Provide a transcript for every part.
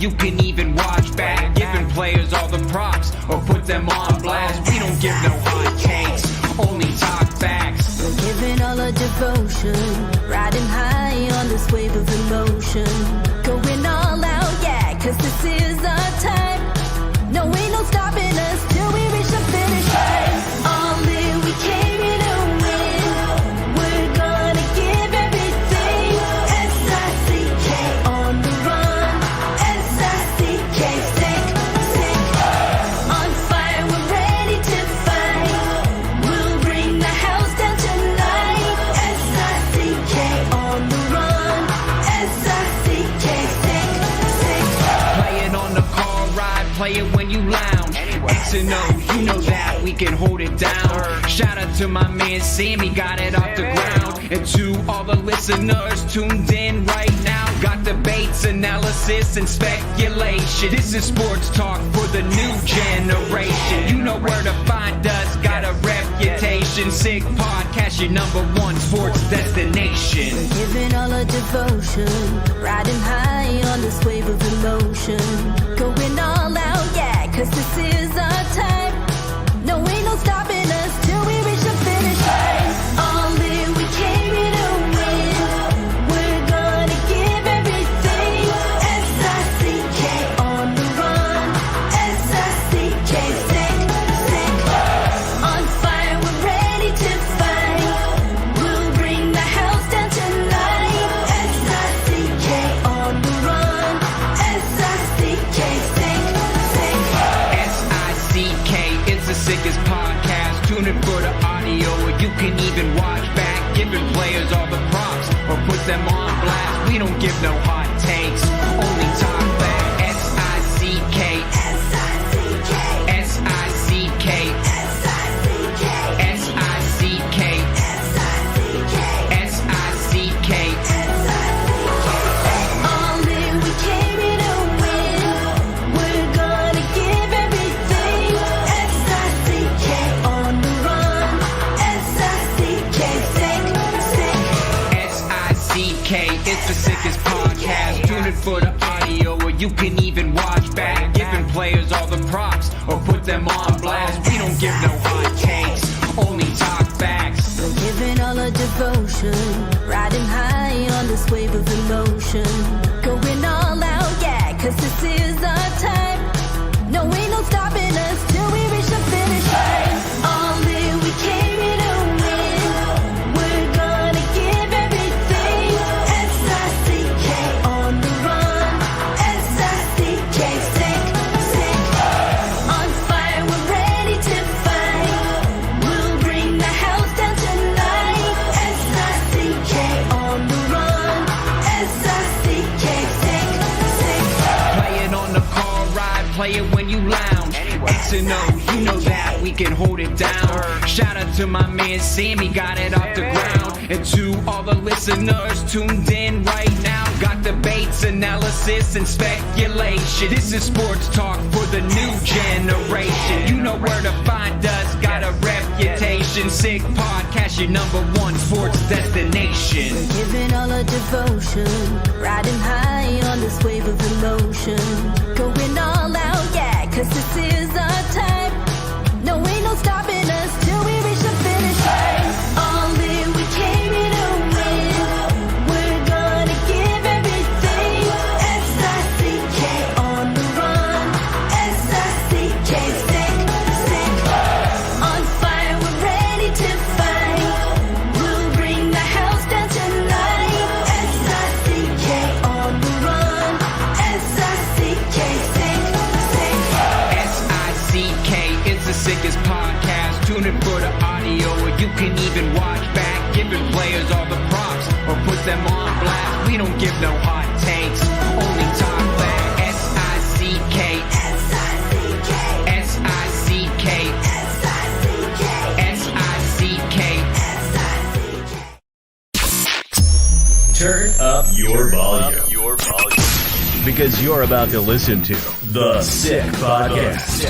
you can even watch back. Giving players all the props or put them on blast. We don't give no hot takes, only talk facts. We're giving all our devotion, riding high on this wave of emotion. Going all out, yeah, cause this is our time. No, ain't no stopping us till we reach the finish line. All in, we came here to win. We're gonna give everything. S-I-C-K on the run. S-I-C-K, sick, sick. On fire, we're ready to fight. We'll bring the house down tonight. S-I-C-K on the run. S-I-C-K, sick, sick. Playing on the car ride, play it when you lounge. X and O, you know that we can hold it down. Shout out to my man Sammy, got it off the ground. And to all the listeners tuned in right now. Got debates, analysis, and speculation. This is sports talk for the new generation. You know where to find us, got a reputation. Sick podcast, your #1 sports destination. We're giving all our devotion, riding high on this wave of emotion. Going all out, yeah, cause this is our time. No, ain't no stopping us till we reach the finish line. All in, we came here to win. We're gonna give everything. S-I-C-K on the run. S-I-C-K, sick, sick. On fire, we're ready to fight. We'll bring the house down tonight. S-I-C-K on the run. S-I-C-K, sick, sick. S-I-C-K, it's the sickest podcast. Tune in for the audio, or you can even watch back. Giving players all the props or put them on blast. We don't give no hot takes, only talk back. S-I-C-K, S-I-C-K, S-I-C-K, S-I-C-K, S-I-C-K, S-I-C-K, S-I-C-K. All in, we came here to win. We're gonna give everything. S-I-C-K on the run. S-I-C-K, sick, sick. S-I-C-K, it's the sickest podcast. Tune in for the audio, or you can even watch back. Giving players all the props or put them on blast. We don't give no hot takes, only talk facts. We're giving all our devotion, riding high on this wave of emotion. Going all out, yeah, cause this is our time. No, ain't no stopping us till we reach the finish line. All in, we came here to win. We're gonna give everything. S-I-C-K on the run. S-I-C-K, sick, sick. On fire, we're ready to fight. We'll bring the house down tonight. S-I-C-K on the run. S-I-C-K, sick, sick. Playing on the car ride, play it when you lounge. X and O, you know that we can hold it down. Shout out to my man Sammy, got it off the ground. And to all the listeners tuned in right now. Got debates, analysis, and speculation. This is sports talk for the new generation. You know where to find us, got a reputation. Sick podcast, your #1 sports destination. We're giving all our devotion, riding high on this wave of emotion. Going all out, yeah, cause this is our time. No, ain't no stopping us till we reach the finish line. All in, we came here to win. We're gonna give everything. S-I-C-K on the run. S-I-C-K, sick, sick. On fire, we're ready to fight. We'll bring the house down tonight. S-I-C-K on the run. S-I-C-K, sick, sick. S-I-C-K, it's the sickest podcast. Tune in for the audio, or you can even watch back. Giving players all the props or put them on blast. We don't give no hot takes, only talk back. S-I-C-K, S-I-C-K, S-I-C-K, S-I-C-K, S-I-C-K. S-I-C-K. Turn up your volume. Because you're about to listen to The Sick Podcast.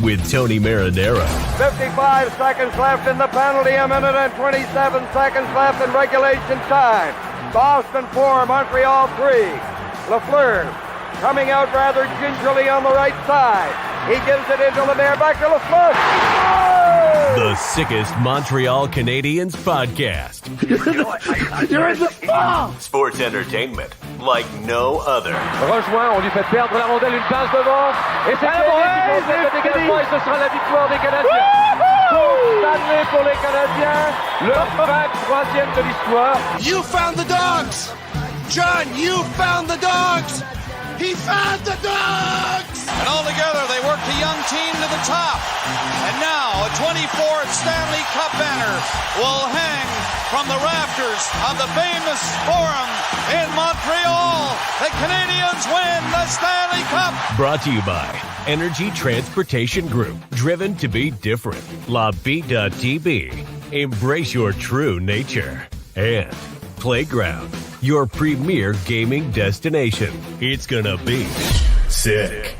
With Tony Marinaro. 55 seconds left in the penalty, a minute and 27 seconds left in regulation time. Boston 4, Montreal 3. Lafleur coming out rather gingerly on the right side. He gives it into Lemaire, back to Lafleur. The sickest Montreal Canadiens podcast. You're in the ball! Sports entertainment like no other. Rejoint, on lui fait perdre la rondelle, une passe devant. Et c'est le dégagement et ce sera la victoire des Canadiens. Stanley pour les Canadiens, le 23e de l'histoire. You found the dogs! John, you found the dogs! He found the dogs! And all together, they worked a young team to the top. And now, a 24th Stanley Cup banner will hang from the rafters of the famous Forum in Montreal. The Canadiens win the Stanley Cup! Brought to you by Energy Transportation Group. Driven to be different. Tibi. Embrace your true nature. And Playground, your premier gaming destination. It's gonna be sick.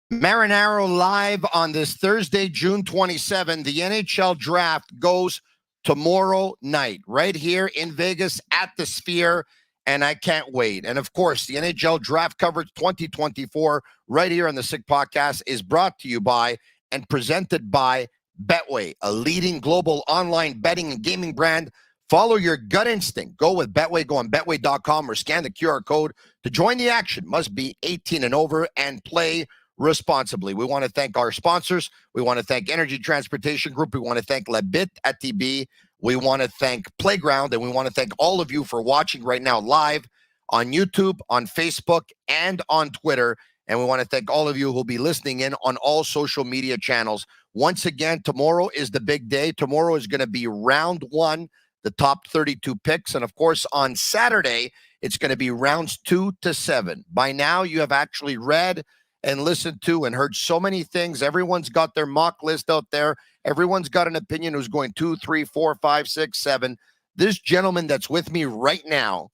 Marinaro live on this Thursday, June 27. The NHL draft goes tomorrow night, right here in Vegas at the Sphere, and I can't wait. And of course, the NHL draft coverage 2024 right here on the Sick Podcast is brought to you by and presented by Betway, a leading global online betting and gaming brand. Follow your gut instinct. Go with Betway. Go on Betway.com or scan the QR code to join the action. Must be 18 and over and play responsibly. We want to thank our sponsors. We want to thank Energy Transportation Group. We want to thank Bittt at Tibi. We want to thank Playground, and we want to thank all of you for watching right now live on YouTube, on Facebook, and on Twitter. And we want to thank all of you who will be listening in on all social media channels. Once again, tomorrow is the big day. Tomorrow is going to be round one, the top 32 picks. And of course, on Saturday, it's going to be rounds 2 to 7. By now, you have actually read and listened to and heard so many things. Everyone's got their mock list out there. Everyone's got an opinion who's going 2, 3, 4, 5, 6, 7. This gentleman that's with me right now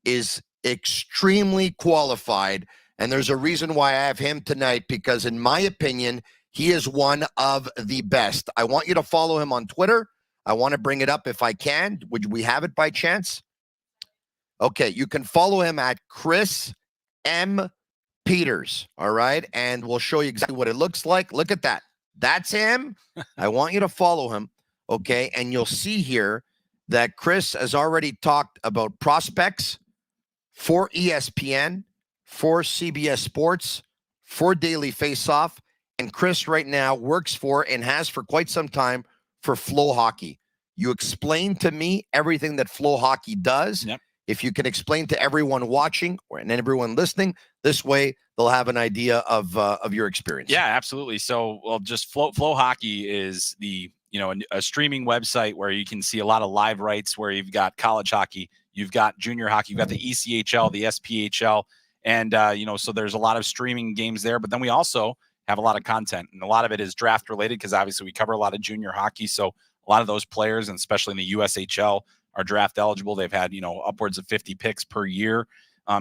is extremely qualified. And there's a reason why I have him tonight, because in my opinion, he is one of the best. I want you to follow him on Twitter. I want to bring it up if I can. Would we have it by chance? Okay, you can follow him at Chris M. Peters, all right? And we'll show you exactly what it looks like. Look at that. That's him. I want you to follow him, okay? And you'll see here that Chris has already talked about prospects for ESPN, for CBS Sports, for Daily Faceoff. And Chris right now works for and has for quite some time for Flow Hockey. You explain to me everything that Flow Hockey does. Yep. If you can explain to everyone watching and everyone listening, this way they'll have an idea of your experience. Yeah, absolutely. So, well, just Flow Hockey is a streaming website where you can see a lot of live rights, where you've got college hockey, you've got junior hockey, you've got the ECHL, the SPHL, and so there's a lot of streaming games there. But then we also have a lot of content, and a lot of it is draft related, because obviously we cover a lot of junior hockey. So a lot of those players, and especially in the USHL, are draft eligible. They've had, upwards of 50 picks per year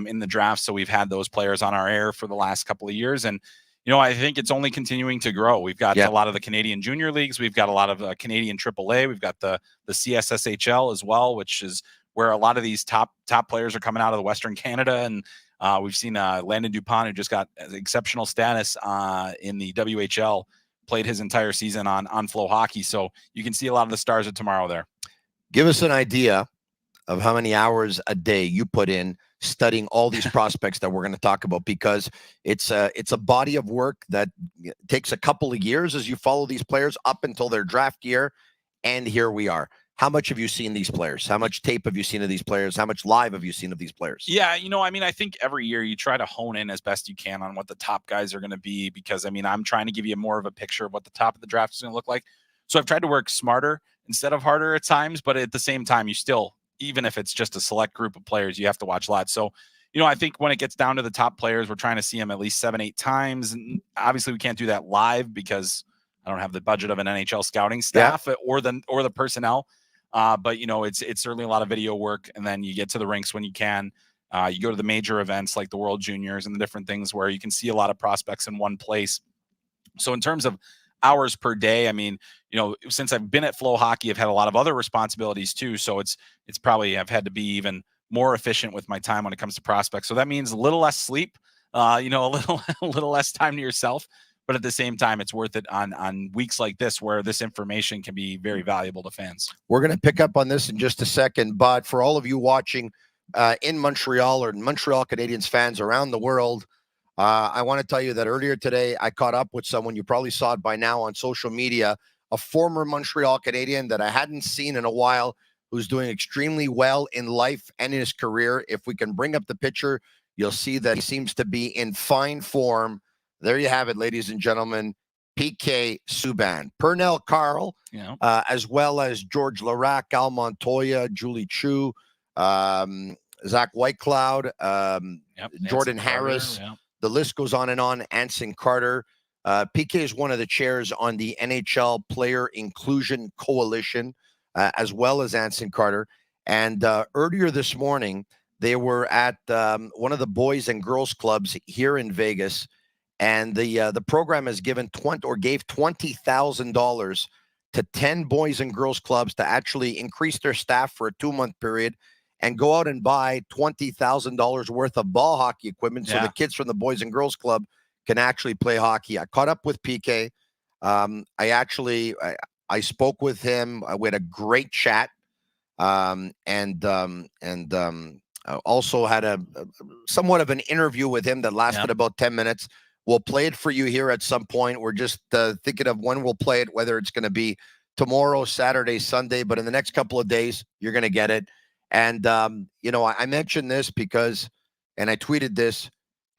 in the draft. So we've had those players on our air for the last couple of years. And, I think it's only continuing to grow. We've got a lot of the Canadian junior leagues. We've got a lot of Canadian AAA. We've got the CSSHL as well, which is where a lot of these top players are coming out of the Western Canada. And we've seen Landon Dupont, who just got exceptional status in the WHL, played his entire season on Flow Hockey. So you can see a lot of the stars of tomorrow there. Give us an idea of how many hours a day you put in studying all these prospects that we're going to talk about, because it's a body of work that takes a couple of years as you follow these players up until their draft year. And here we are. How much have you seen these players? How much tape have you seen of these players? How much live have you seen of these players? Yeah, I think every year you try to hone in as best you can on what the top guys are going to be, because, I'm trying to give you more of a picture of what the top of the draft is going to look like. So I've tried to work smarter instead of harder at times, but at the same time, you still, even if it's just a select group of players, you have to watch lots. So, I think when it gets down to the top players, we're trying to see them at least 7-8 times. And obviously we can't do that live because I don't have the budget of an NHL scouting staff or the personnel. But it's certainly a lot of video work. And then you get to the rinks when you can. You go to the major events like the World Juniors and the different things where you can see a lot of prospects in one place. So in terms of hours per day, since I've been at Flow Hockey, I've had a lot of other responsibilities too. So it's probably, I've had to be even more efficient with my time when it comes to prospects. So that means a little less sleep, a little less time to yourself. But at the same time, it's worth it on weeks like this where this information can be very valuable to fans. We're going to pick up on this in just a second. But for all of you watching in Montreal or Montreal Canadiens fans around the world, I want to tell you that earlier today, I caught up with someone. You probably saw it by now on social media, a former Montreal Canadien that I hadn't seen in a while, who's doing extremely well in life and in his career. If we can bring up the picture, you'll see that he seems to be in fine form. There you have it, ladies and gentlemen. PK Subban, Pernell Carl, as well as George Larac, Al Montoya, Julie Chu, Zach Whitecloud, Jordan Harris. The list goes on and on. Anson Carter. PK is one of the chairs on the NHL Player Inclusion Coalition, as well as Anson Carter. And earlier this morning, they were at one of the boys and girls clubs here in Vegas. And the program has gave $20,000 to 10 boys and girls clubs to actually increase their staff for a 2-month period and go out and buy $20,000 worth of ball hockey equipment so the kids from the boys and girls club can actually play hockey. I caught up with PK. I spoke with him. We had a great chat, and also had a somewhat of an interview with him that lasted about 10 minutes. We'll play it for you here at some point. We're just thinking of when we'll play it, whether it's going to be tomorrow, Saturday, Sunday, but in the next couple of days, you're going to get it. And, I mentioned this because, and I tweeted this,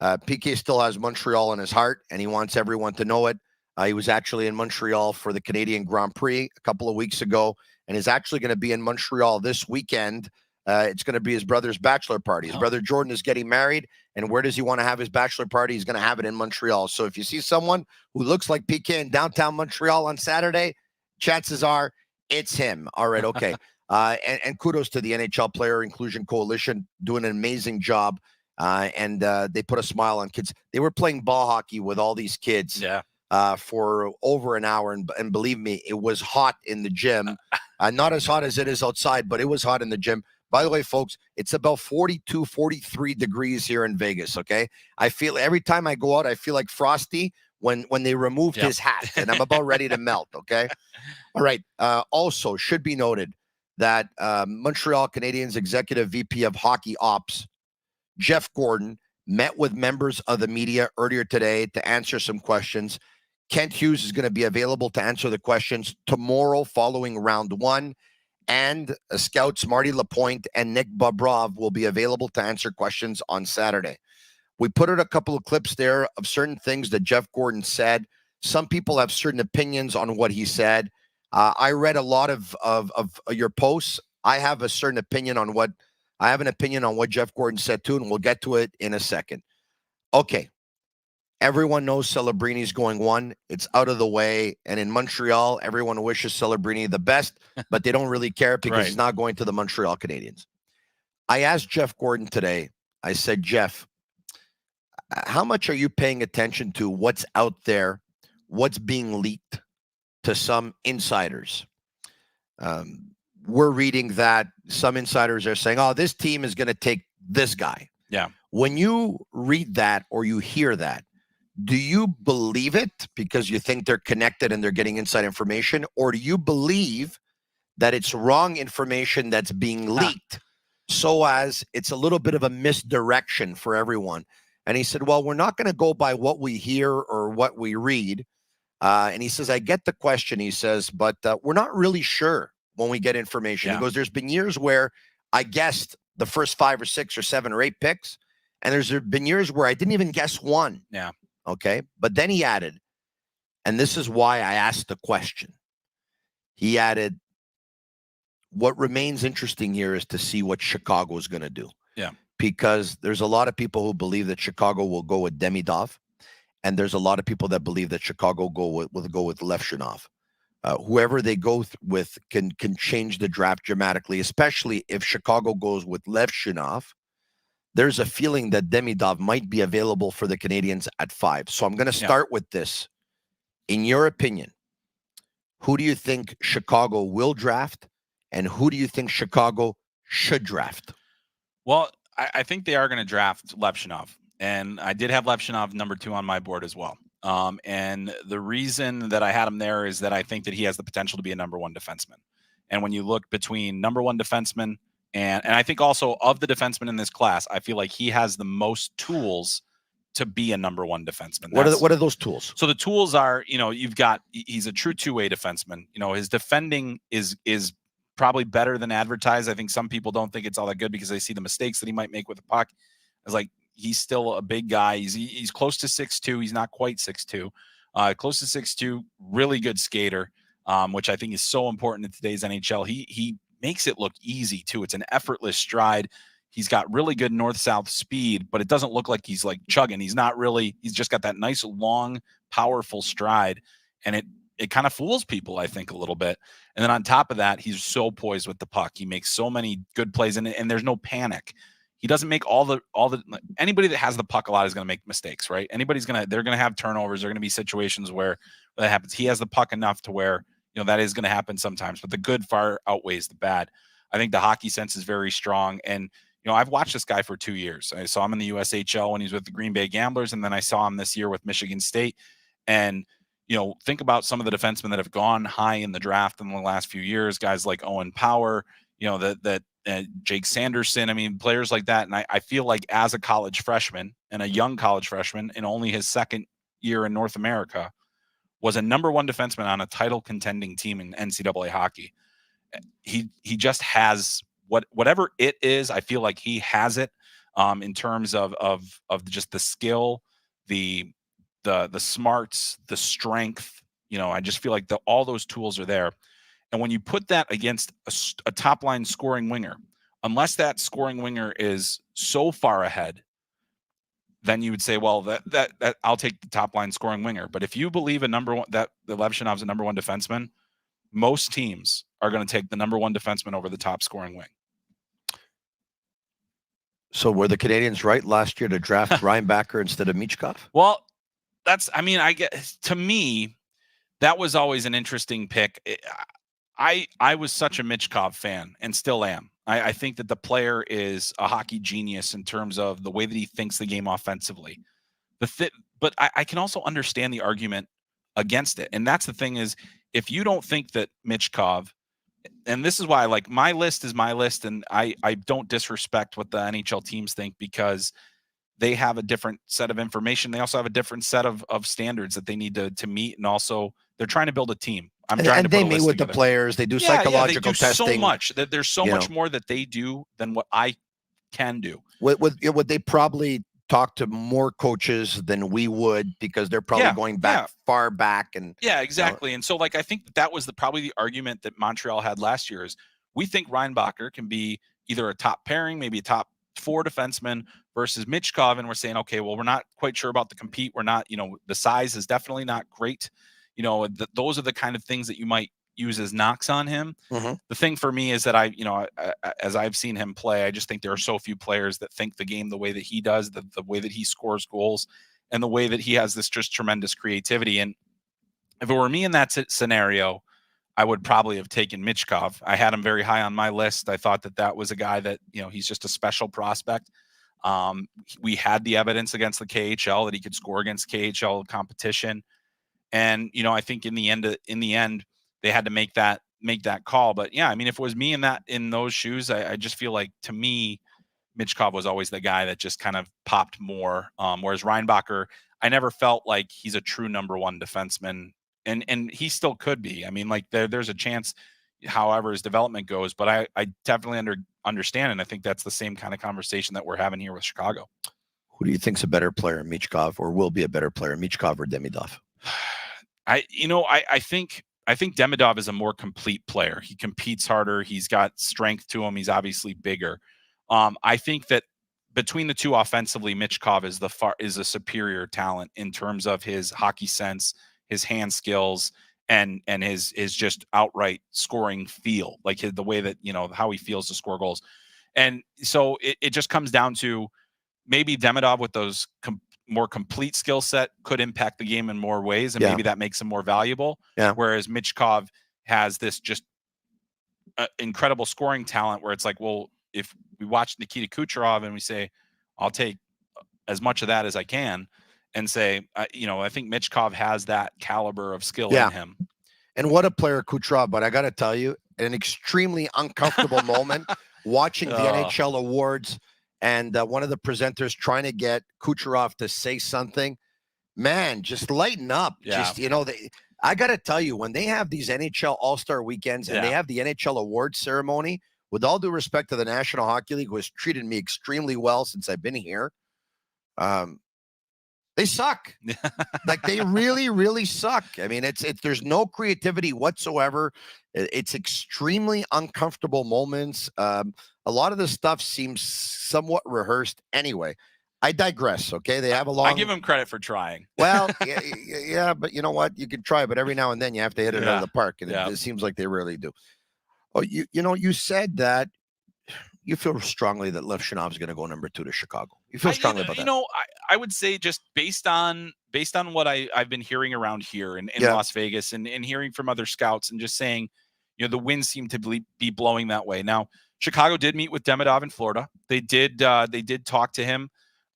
PK still has Montreal in his heart, and he wants everyone to know it. He was actually in Montreal for the Canadian Grand Prix a couple of weeks ago, and is actually going to be in Montreal this weekend. It's going to be his brother's bachelor party. His brother Jordan is getting married, and where does he want to have his bachelor party? He's going to have it in Montreal. So if you see someone who looks like PK in downtown Montreal on Saturday, chances are it's him. All right, okay. And kudos to the NHL Player Inclusion Coalition, doing an amazing job. And they put a smile on kids. They were playing ball hockey with all these kids for over an hour. And believe me, it was hot in the gym. Not as hot as it is outside, but it was hot in the gym. By the way, folks, it's about 42, 43 degrees here in Vegas, okay? I feel every time I go out, I feel like Frosty when they removed his hat, and I'm about ready to melt, okay? All right. Also, should be noted that Montreal Canadiens Executive VP of Hockey Ops, Jeff Gorton, met with members of the media earlier today to answer some questions. Kent Hughes is going to be available to answer the questions tomorrow following round one. And scouts Marty Lapointe and Nick Bobrov will be available to answer questions on Saturday. We put out a couple of clips there of certain things that Jeff Gorton said. Some people have certain opinions on what he said. I read a lot of your posts. I have a certain opinion on what Jeff Gorton said too, and we'll get to it in a second. Okay. Everyone knows Celebrini's going one. It's out of the way. And in Montreal, everyone wishes Celebrini the best, but they don't really care because he's not going to the Montreal Canadiens. I asked Jeff Gorton today, I said, Jeff, how much are you paying attention to what's out there, what's being leaked to some insiders? We're reading that some insiders are saying, oh, this team is going to take this guy. Yeah. When you read that or you hear that, do you believe it because you think they're connected and they're getting inside information? Or do you believe that it's wrong information that's being leaked so as it's a little bit of a misdirection for everyone? And he said, well, we're not going to go by what we hear or what we read. And he says, I get the question. He says, but we're not really sure when we get information. He goes, there's been years where I guessed the first 5 or 6 or 7 or 8 picks. And there's been years where I didn't even guess one. Yeah. Okay. But then he added, and this is why I asked the question. He added, what remains interesting here is to see what Chicago is going to do. Yeah. Because there's a lot of people who believe that Chicago will go with Demidov. And there's a lot of people that believe that Chicago will go with Levshunov. Whoever they go with can change the draft dramatically, especially if Chicago goes with Levshunov. There's a feeling that Demidov might be available for the Canadiens at 5. So I'm going to start with this. In your opinion, who do you think Chicago will draft, and who do you think Chicago should draft? Well, I think they are going to draft Levshunov, and I did have Levshunov number 2 on my board as well. And the reason that I had him there is that I think that he has the potential to be a number 1 defenseman. And when you look between number 1 defenseman and I think also of the defensemen in this class, I feel like he has the most tools to be a number 1 defenseman. What are those tools? So the tools are, he's a true 2-way defenseman. His defending is probably better than advertised. I think some people don't think it's all that good because they see the mistakes that he might make with the puck. It's like he's still a big guy. He's close to 6'2". He's not quite 6'2". Close to 6'2", really good skater, which I think is so important in today's NHL. He makes it look easy too. It's an effortless stride. He's got really good north-south speed, but it doesn't look like he's like chugging. He's just got that nice, long, powerful stride. And it kind of fools people, I think, a little bit. And then on top of that, he's so poised with the puck. He makes so many good plays, and there's no panic. He doesn't make anybody that has the puck a lot is going to make mistakes, right? They're going to have turnovers. There are going to be situations where that happens. He has the puck enough to where, that is going to happen sometimes, but the good far outweighs the bad. I think the hockey sense is very strong. And, I've watched this guy for 2 years. I saw him in the USHL when he was with the Green Bay Gamblers, and then I saw him this year with Michigan State. And, think about some of the defensemen that have gone high in the draft in the last few years, guys like Owen Power, Jake Sanderson. I mean, players like that. And I feel like as a college freshman and a young college freshman in only his second year in North America, was a number 1 defenseman on a title contending team in NCAA hockey. He just has whatever it is. I feel like he has it in terms of just the skill, the smarts, the strength. I just feel like all those tools are there. And when you put that against a top line scoring winger, unless that scoring winger is so far ahead, then you would say, well, that I'll take the top line scoring winger. But if you believe that the Levshunov's a number 1 defenseman, most teams are going to take the number 1 defenseman over the top scoring wing. So were the Canadiens right last year to draft Reinbacher instead of Michkov? Well, to me, that was always an interesting pick. I was such a Michkov fan and still am. I think that the player is a hockey genius in terms of the way that he thinks the game offensively. But I can also understand the argument against it. And that's the thing is, if you don't think that Michkov, and this is why my list is my list, and I don't disrespect what the NHL teams think because they have a different set of information. They also have a different set of standards that they need to meet. And also they're trying to build a team. They meet with the players. They do psychological testing. So much that there's so much more that they do than what I can do. Would they probably talk to more coaches than we would because they're probably going back far back and exactly. And so I think that was probably the argument that Montreal had last year is we think Reinbacher can be either a top pairing, maybe a top 4 defenseman versus Michkov, and we're saying, okay, well, we're not quite sure about the compete. We're not, the size is definitely not great. Those are the kind of things that you might use as knocks on him. Mm-hmm. The thing for me is that as I've seen him play, I just think there are so few players that think the game the way that he does, the way that he scores goals, and the way that he has this just tremendous creativity. And if it were me in that scenario, I would probably have taken Michkov. I had him very high on my list. I thought that was a guy that, he's just a special prospect. We had the evidence against the KHL that he could score against KHL competition. And, I think in the end, they had to make that call. But yeah, I mean, if it was me in those shoes, I just feel like, to me, Michkov was always the guy that just kind of popped more. Whereas Reinbacher, I never felt like he's a true number 1 defenseman. And he still could be. I mean, there's a chance, however his development goes. But I definitely understand, and I think that's the same kind of conversation that we're having here with Chicago. Who do you think's a better player, Michkov, or will be a better player, Michkov or Demidov? I think Demidov is a more complete player. He competes harder. He's got strength to him. He's obviously bigger. I think that between the two offensively, Michkov is a superior talent in terms of his hockey sense, his hand skills, and his just outright scoring feel, the way that, how he feels to score goals. And so it just comes down to maybe Demidov with those more complete skill set could impact the game in more ways, and maybe that makes him more valuable. Whereas Michkov has this just incredible scoring talent where it's like, well, if we watch Nikita Kucherov and we say, I'll take as much of that as I can, and say, I think Michkov has that caliber of skill in him. And what a player, Kucherov. But I got to tell you, an extremely uncomfortable moment watching the NHL awards and one of the presenters trying to get Kucherov to say something. Man, just lighten up. Yeah. Just, I got to tell you, when they have these NHL All-Star weekends and they have the NHL awards ceremony, with all due respect to the National Hockey League, who has treated me extremely well since I've been here, they suck. Like, they really, really suck. I mean, there's no creativity whatsoever. It's extremely uncomfortable moments. A lot of the stuff seems somewhat rehearsed. Anyway, I digress. Okay, they have a long. I give them credit for trying. Well, yeah, but you know what? You can try, but every now and then you have to hit it out of the park, and it seems like they rarely do. Oh, you said that you feel strongly that Levshunov is going to go number 2 to Chicago. You feel strongly about that? I would say just based on what I've been hearing around here in Las Vegas and hearing from other scouts and just saying, the winds seem to be blowing that way. Now, Chicago did meet with Demidov in Florida. They did talk to him.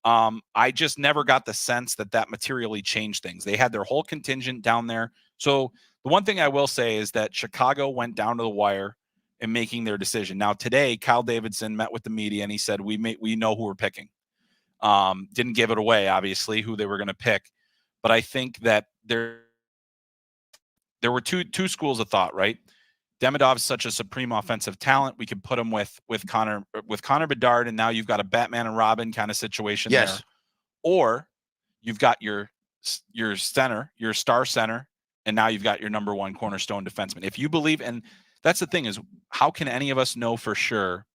I just never got the sense that materially changed things. They had their whole contingent down there. So the one thing I will say is that Chicago went down to the wire in making their decision. Now, today, Kyle Davidson met with the media and he said, we know who we're picking. Didn't give it away, obviously, who they were going to pick. But I think that there were two schools of thought, right? Demidov's such a supreme offensive talent. We could put him with Connor Bedard, and now you've got a Batman and Robin kind of situation there. Or you've got your center, your star center, and now you've got your number 1 cornerstone defenseman. If you believe, and that's the thing, is how can any of us know for sure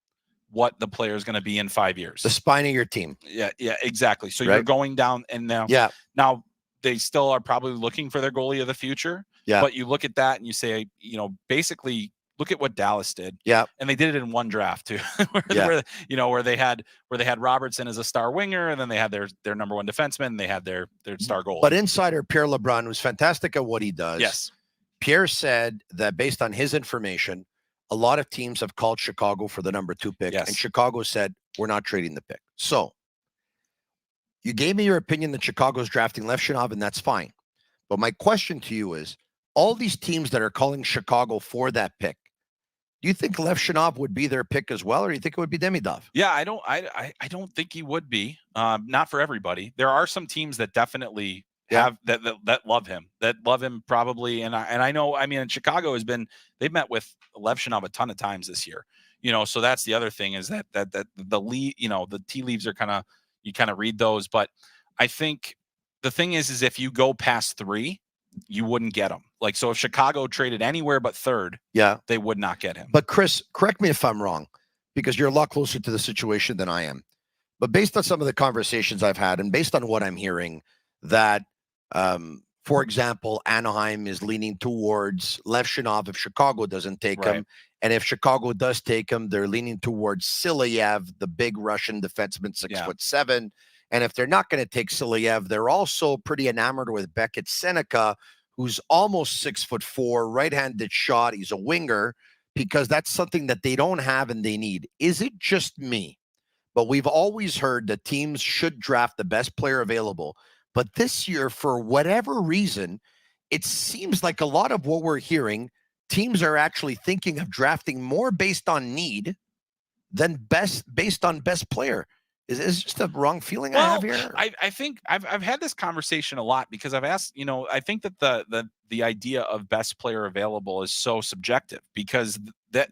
what the player is going to be in 5 years? The spine of your team. Yeah, exactly. So you're going down, and now they still are probably looking for their goalie of the future. Yeah. But you look at that and you say, basically look at what Dallas did. Yeah. And they did it in one draft too, where they had Robertson as a star winger, and then they had their number 1 defenseman, and they had their star goalie. But insider Pierre LeBrun was fantastic at what he does. Yes. Pierre said that based on his information, a lot of teams have called Chicago for the number 2 pick, and Chicago said, we're not trading the pick. So you gave me your opinion that Chicago's drafting Levshunov, and that's fine. But my question to you is, all these teams that are calling Chicago for that pick, do you think Levshunov would be their pick as well, or do you think it would be Demidov? Yeah, I don't think he would be. Not for everybody. There are some teams that definitely have that love him, probably. And I know, I mean, Chicago they've met with Levshunov a ton of times this year, so that's the other thing, is that the lead, the tea leaves are you kind of read those. But I think the thing is if you go past 3, you wouldn't get him. Like, so if Chicago traded anywhere but 3rd, they would not get him. But Chris, correct me if I'm wrong, because you're a lot closer to the situation than I am. But based on some of the conversations I've had, and based on what I'm hearing, that, for example, Anaheim is leaning towards Levshunov if Chicago doesn't take him. And if Chicago does take him, they're leaning towards Silayev, the big Russian defenseman, 6'7". And if they're not going to take Silayev, they're also pretty enamored with Beckett Seneca, who's almost 6'4", right-handed shot. He's a winger, because that's something that they don't have and they need. Is it just me? But we've always heard that teams should draft the best player available. But this year, for whatever reason, it seems like a lot of what we're hearing, teams are actually thinking of drafting more based on need than based on best player. Is this just a wrong feeling I have here? I think I've had this conversation a lot, because I've asked, I think that the idea of best player available is so subjective, because that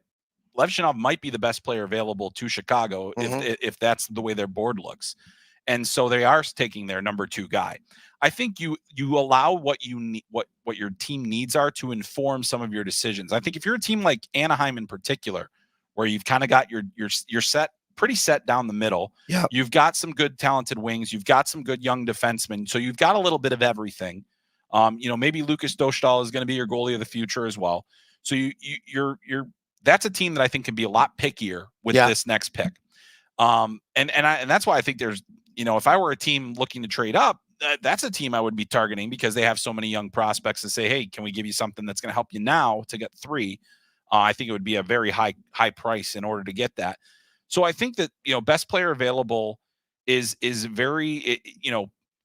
Levshunov might be the best player available to Chicago if that's the way their board looks. And so they are taking their number 2 guy. I think you allow what you need, what your team needs are, to inform some of your decisions. I think if you're a team like Anaheim in particular, where you've kind of got your set pretty set down the middle. Yeah. You've got some good talented wings. You've got some good young defensemen. So you've got a little bit of everything. Maybe Lucas Dostal is going to be your goalie of the future as well. So you're that's a team that I think can be a lot pickier with this next pick. And that's why I think there's, if I were a team looking to trade up, that's a team I would be targeting, because they have so many young prospects, and say, hey, can we give you something that's going to help you now to get 3? I think it would be a very high price in order to get that. So I think that, best player available is very,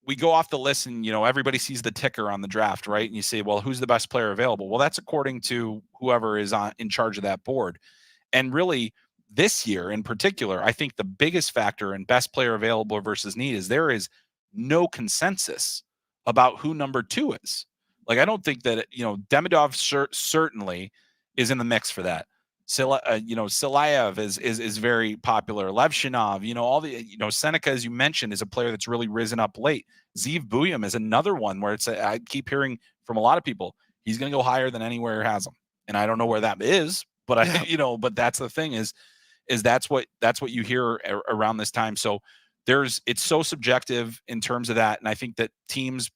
we go off the list and, everybody sees the ticker on the draft, right? And you say, well, who's the best player available? Well, that's according to whoever is in charge of that board. And really this year in particular, I think the biggest factor in best player available versus need is there is no consensus about who number 2 is. Like, I don't think that, Demidov certainly is in the mix for that. Silayev is very popular. Levshunov, all the, Seneca, as you mentioned, is a player that's really risen up late. Zeev Buium is another one where I keep hearing from a lot of people, he's going to go higher than anywhere has him. And I don't know where that is, but but that's the thing is that's what you hear around this time. So it's so subjective in terms of that. And I think that teams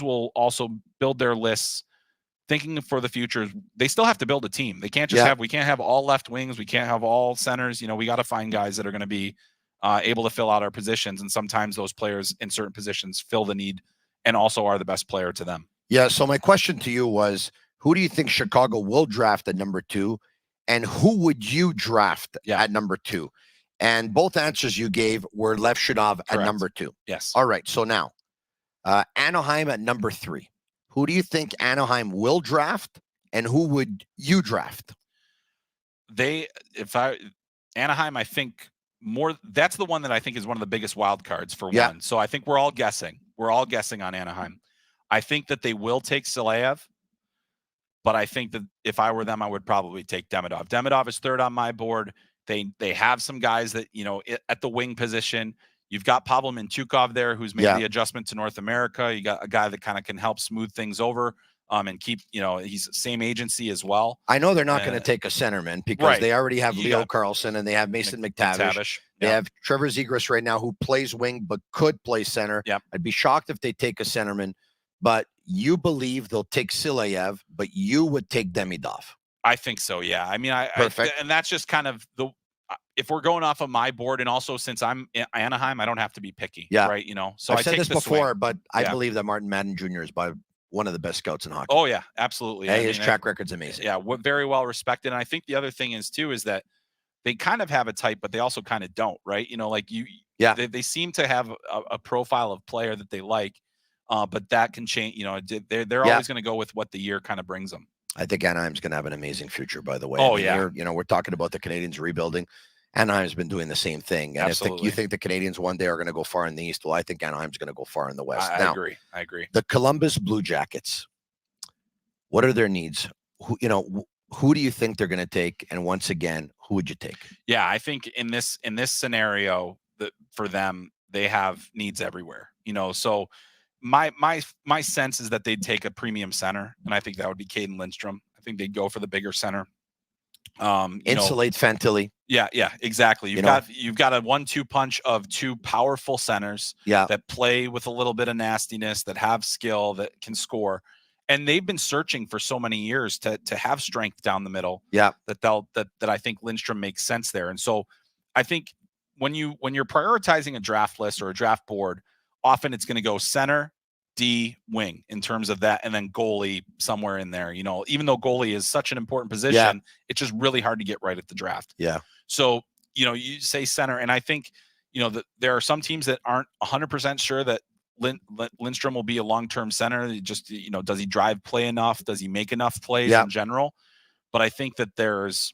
will also build their lists thinking for the future. They still have to build a team. They can't just we can't have all left wings. We can't have all centers. We got to find guys that are going to be able to fill out our positions. And sometimes those players in certain positions fill the need and also are the best player to them. Yeah. So my question to you was, who do you think Chicago will draft at number 2? And who would you draft at number 2? And both answers you gave were Levshunov at number 2. Yes. All right. So now Anaheim at number 3. Who do you think Anaheim will draft, and who would you draft? Anaheim, I think more. That's the one that I think is one of the biggest wild cards for one. So I think we're all guessing. We're all guessing on Anaheim. I think that they will take Silayev, but I think that if I were them, I would probably take Demidov. Demidov is 3rd on my board. They have some guys that at the wing position. You've got Pavel Mintyukov there, who's made the adjustment to North America. You got a guy that kind of can help smooth things over and keep, he's same agency as well. I know they're not going to take a centerman because they already have Leo Carlson and they have Mason McTavish. They have Trevor Zegras right now who plays wing but could play center. I'd be shocked if they take a centerman, but you believe they'll take Silayev, but you would take Demidov. I think so, yeah. I mean, and that's just kind of if we're going off of my board, and also since I'm in Anaheim, I don't have to be picky, right? So I've said this before, but I believe that Martin Madden Jr. is by one of the best scouts in hockey. Oh yeah, absolutely. His track record's amazing. Yeah, very well respected. And I think the other thing is that they kind of have a type, but they also kind of don't, right? They seem to have a profile of player that they like, but that can change. They're always going to go with what the year kind of brings them. I think Anaheim's going to have an amazing future, by the way. Oh, we're talking about the Canadiens rebuilding. Anaheim's been doing the same thing. And if you think the Canadiens one day are going to go far in the East, well, I think Anaheim's going to go far in the West. I agree. The Columbus Blue Jackets, what are their needs? Who do you think they're going to take? And once again, who would you take? Yeah, I think in this scenario, for them, they have needs everywhere. So my sense is that they'd take a premium center, and I think that would be Caden Lindstrom. I think they'd go for the bigger center. Insulate Fantilli. Yeah, exactly. You've got a 1-2 punch of 2 powerful centers that play with a little bit of nastiness, that have skill, that can score. And they've been searching for so many years to have strength down the middle. Yeah. That I think Lindstrom makes sense there. And so I think when you're prioritizing a draft list or a draft board, often it's going to go center, D, wing in terms of that, and then goalie somewhere in there. Even though goalie is such an important position, it's just really hard to get right at the draft. Yeah. So, you say center, and I think, that there are some teams that aren't 100% sure that Lindstrom will be a long-term center. Just, does he drive play enough? Does he make enough plays in general? But I think that there's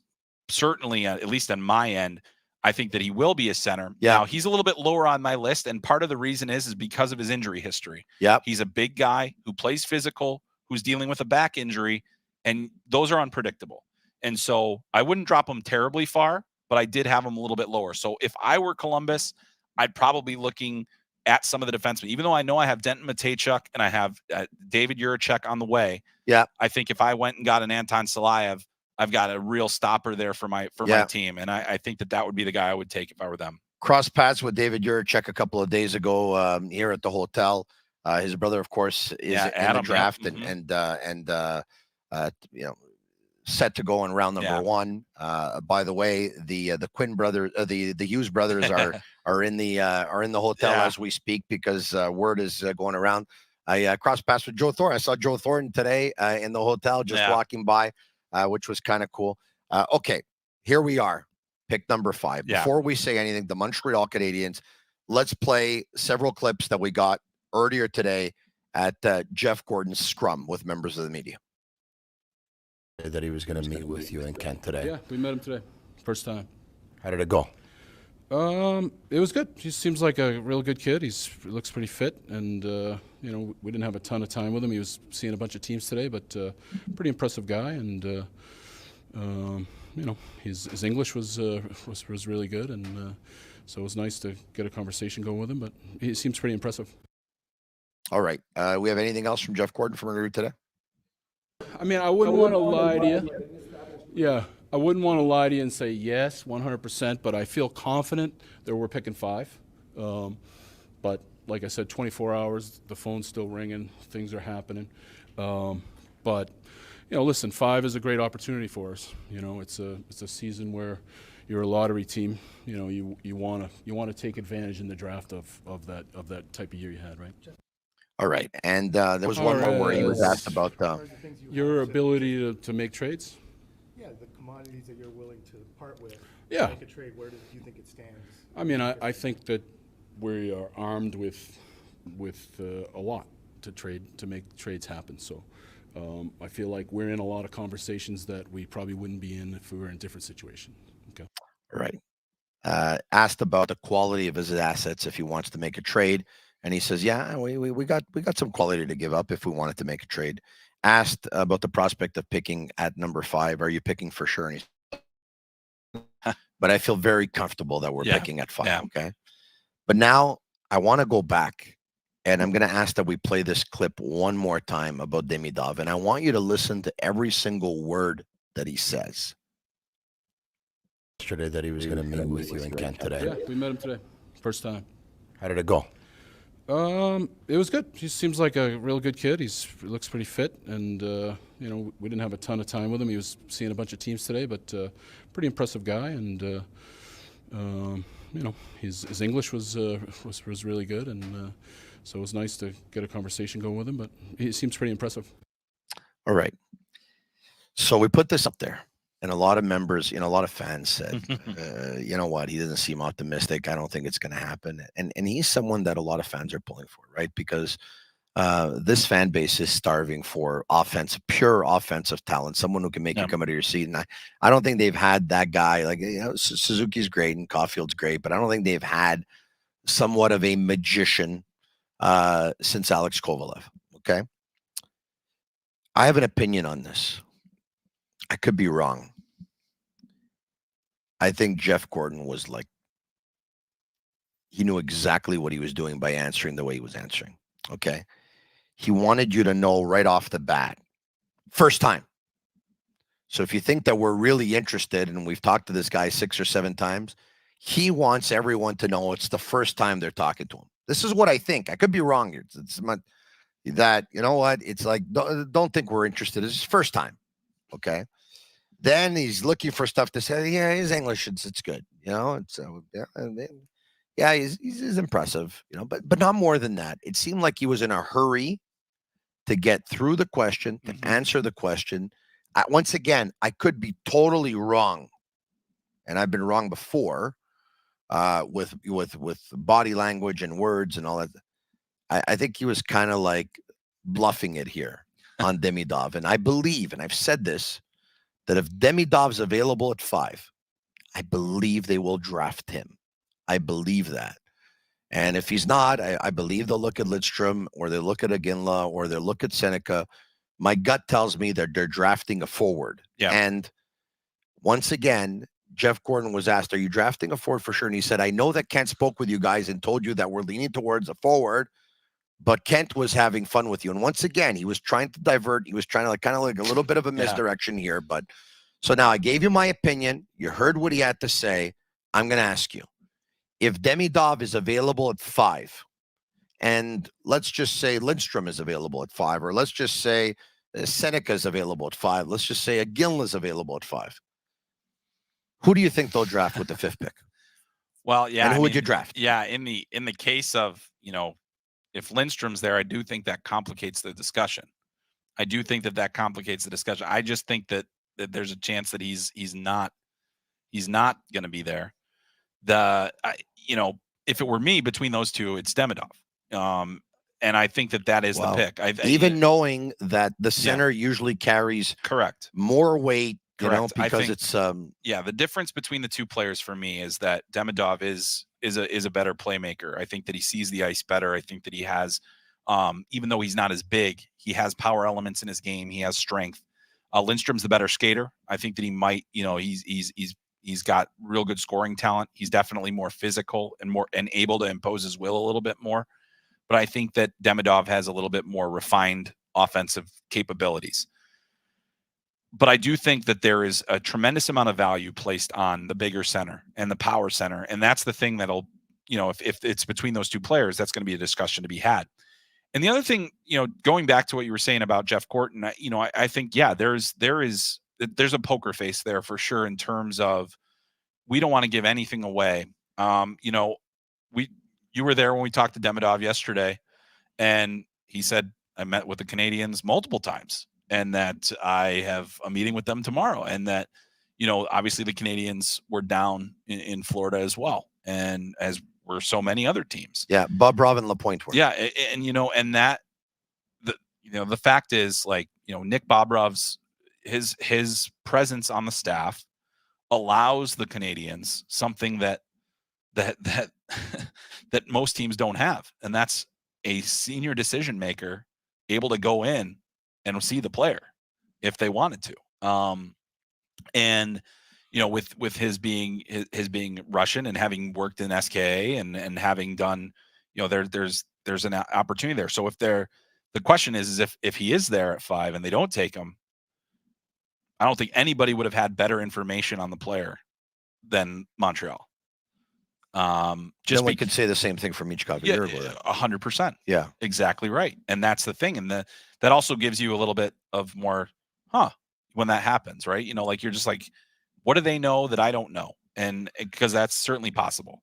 certainly, at least on my end, I think that he will be a center. Now, he's a little bit lower on my list, and part of the reason is because of his injury history. He's a big guy who plays physical, who's dealing with a back injury, and those are unpredictable. And so I wouldn't drop him terribly far, but I did have him a little bit lower. So if I were Columbus, I'd probably be looking at some of the defensemen, even though I know I have Denton Matejchuk and I have David Juracek on the way. I think if I went and got an Anton Silayev, I've got a real stopper there for my team. And I think that would be the guy I would take if I were them. Cross paths with David Juracek a couple of days ago here at the hotel. His brother, of course, is in the draft and set to go in round number 1. By the way, the Quinn brothers, the Hughes brothers are in the hotel as we speak, because word is going around. I crossed paths with Joe Thornton. I saw Joe Thornton today in the hotel, just walking by, which was kind of cool. Okay, here we are. pick number 5. Yeah. Before we say anything, the Montreal Canadiens, let's play several clips that we got earlier today at Jeff Gorton's scrum with members of the media. That he was going to meet with you in Kent today. Yeah, we met him today. First time. How did it go? It was good. He seems like a real good kid. He looks pretty fit, and you know, we didn't have a ton of time with him. He was seeing a bunch of teams today, but pretty impressive guy, and you know, his English was really good, and so it was nice to get a conversation going with him. But he seems pretty impressive. All right. We have anything else from Jeff Gorton from earlier today? I mean, I wouldn't want to lie to you. Yeah, I wouldn't want to lie to you and say yes, 100%, but I feel confident that we're picking 5. But like I said, 24 hours, the phone's still ringing, things are happening. But you know, listen, 5 is a great opportunity for us. You know, it's a season where you're a lottery team. You know, you want to take advantage in the draft of that type of year you had, right? All right. And there was one more where he was asked about your ability to make trades. Yeah, the commodities that you're willing to part with. Yeah. Make a trade. Where do you think it stands? I mean, I think that we are armed with a lot to make trades happen. So I feel like we're in a lot of conversations that we probably wouldn't be in if we were in a different situation. Okay. All right. Asked about the quality of his assets if he wants to make a trade. And he says, yeah, we got some quality to give up if we wanted to make a trade. Asked about the prospect of picking at number 5. Are you picking for sure? And but I feel very comfortable that we're picking at 5. Yeah. Okay. But now I want to go back, and I'm going to ask that we play this clip one more time about Demidov. And I want you to listen to every single word that he says. Yesterday that he was going to meet with you in Kent today. Yeah, we met him today. First time. How did it go? It was good. He seems like a real good kid. He looks pretty fit, and you know, we didn't have a ton of time with him. He was seeing a bunch of teams today, but pretty impressive guy, and you know, his English was really good, and so it was nice to get a conversation going with him. But he seems pretty impressive. All right. So we put this up there. And a lot of members, you know, a lot of fans said, you know what, he doesn't seem optimistic. I don't think it's going to happen. And he's someone that a lot of fans are pulling for, right? Because this fan base is starving for pure offensive talent, someone who can make you come out of your seat. And I don't think they've had that guy. Like, you know, Suzuki's great and Caulfield's great, but I don't think they've had somewhat of a magician since Alex Kovalev, okay? I have an opinion on this. I could be wrong. I think Jeff Gorton was like, he knew exactly what he was doing by answering the way he was answering. Okay. He wanted you to know right off the bat, first time. So if you think that we're really interested, and we've talked to this guy 6 or 7 times, he wants everyone to know it's the first time they're talking to him. This is what I think. I could be wrong. It's that, you know what? It's like, don't think we're interested. It's his first time. Okay. Then he's looking for stuff to say. Yeah, his English, it's good. You know, it's yeah, he's impressive. You know, but not more than that. It seemed like he was in a hurry to get through the question, to answer the question. Once again, I could be totally wrong, and I've been wrong before with body language and words and all that. I think he was kind of like bluffing it here on Demidov, and I believe, and I've said this, that if Demidov's available at 5, I believe they will draft him. I believe that. And if he's not, I believe they'll look at Lidstrom, or they look at Iginla, or they look at Seneca. My gut tells me that they're drafting a forward. Yeah. And once again, Jeff Gorton was asked, are you drafting a forward for sure? And he said, I know that Kent spoke with you guys and told you that we're leaning towards a forward, but Kent was having fun with you. And once again, he was trying to divert. He was trying to kind of like a little bit of a misdirection here. But so now I gave you my opinion. You heard what he had to say. I'm going to ask you, if Demidov is available at 5, and let's just say Lidstrom is available at 5, or let's just say Seneca is available at 5. Let's just say Iginla is available at 5. Who do you think they'll draft with the 5th pick? Well, yeah. And who would you draft? Yeah, in the case of, you know, if Lindstrom's there, I do think that complicates the discussion. I do think that complicates the discussion. I just think that there's a chance that he's not He's not going to be there. If it were me between those two, it's Demidov. And I think that is the pick. Even knowing that the center usually carries correct more weight, correct. because it's the difference between the two players for me is that Demidov is a better playmaker. I think that he sees the ice better. I think that he has, even though he's not as big, he has power elements in his game. He has strength. Lindstrom's the better skater. I think that he might, he's got real good scoring talent. He's definitely more physical and able to impose his will a little bit more. But I think that Demidov has a little bit more refined offensive capabilities. But I do think that there is a tremendous amount of value placed on the bigger center and the power center. And that's the thing that'll, if it's between those two players, that's going to be a discussion to be had. And the other thing, going back to what you were saying about Jeff Gorton, I think, there's a poker face there for sure in terms of we don't want to give anything away. You were there when we talked to Demidov yesterday, and he said, I met with the Canadiens multiple times and that I have a meeting with them tomorrow. And that, obviously the Canadiens were down in Florida as well. And as were so many other teams. Yeah. Bob Robin LaPointe were. Yeah. And that, the fact is, like, Nick Bobrov's, his presence on the staff allows the Canadiens something that most teams don't have. And that's a senior decision maker able to go in and see the player if they wanted to. With his being Russian and having worked in SKA and having done, there's an opportunity there. So the question is if he is there at 5 and they don't take him, I don't think anybody would have had better information on the player than Montreal. We could say the same thing for Michkov a year ago. 100%. Yeah, exactly right. And that's the thing. And that also gives you a little bit of more, when that happens, right? Like you're just like, what do they know that I don't know? And because that's certainly possible.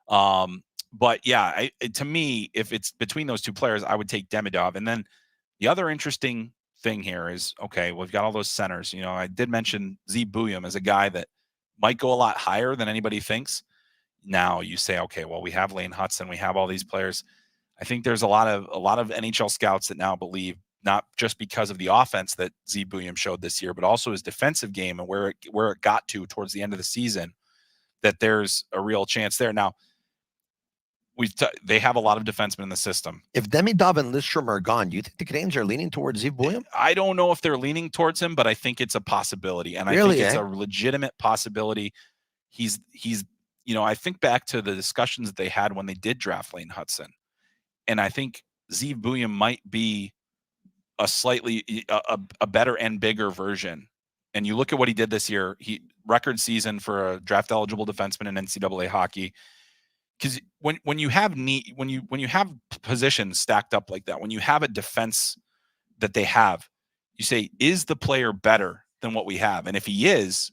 But yeah, to me, if it's between those two players, I would take Demidov. And then the other interesting thing here is, okay, we've got all those centers. I did mention Zeev Buium as a guy that might go a lot higher than anybody thinks. Now you say, okay, well, we have Lane Hutson, we have all these players. I think there's a lot of NHL scouts that now believe, not just because of the offense that Zeev Buium showed this year, but also his defensive game and where it got to towards the end of the season, that there's a real chance there. Now, they have a lot of defensemen in the system. If Demidov and Lindstrom are gone, do you think the Canadiens are leaning towards Zeev Buium? I don't know if they're leaning towards him, but I think it's a possibility, and I think it's a legitimate possibility. He's I think back to the discussions that they had when they did draft Lane Hutson, and I think Zeev Buium might be a slightly a better and bigger version. And you look at what he did this year, record season for a draft eligible defenseman in NCAA hockey. Because when you have positions stacked up like that, when you have a defense that they have, you say, is the player better than what we have? And if he is,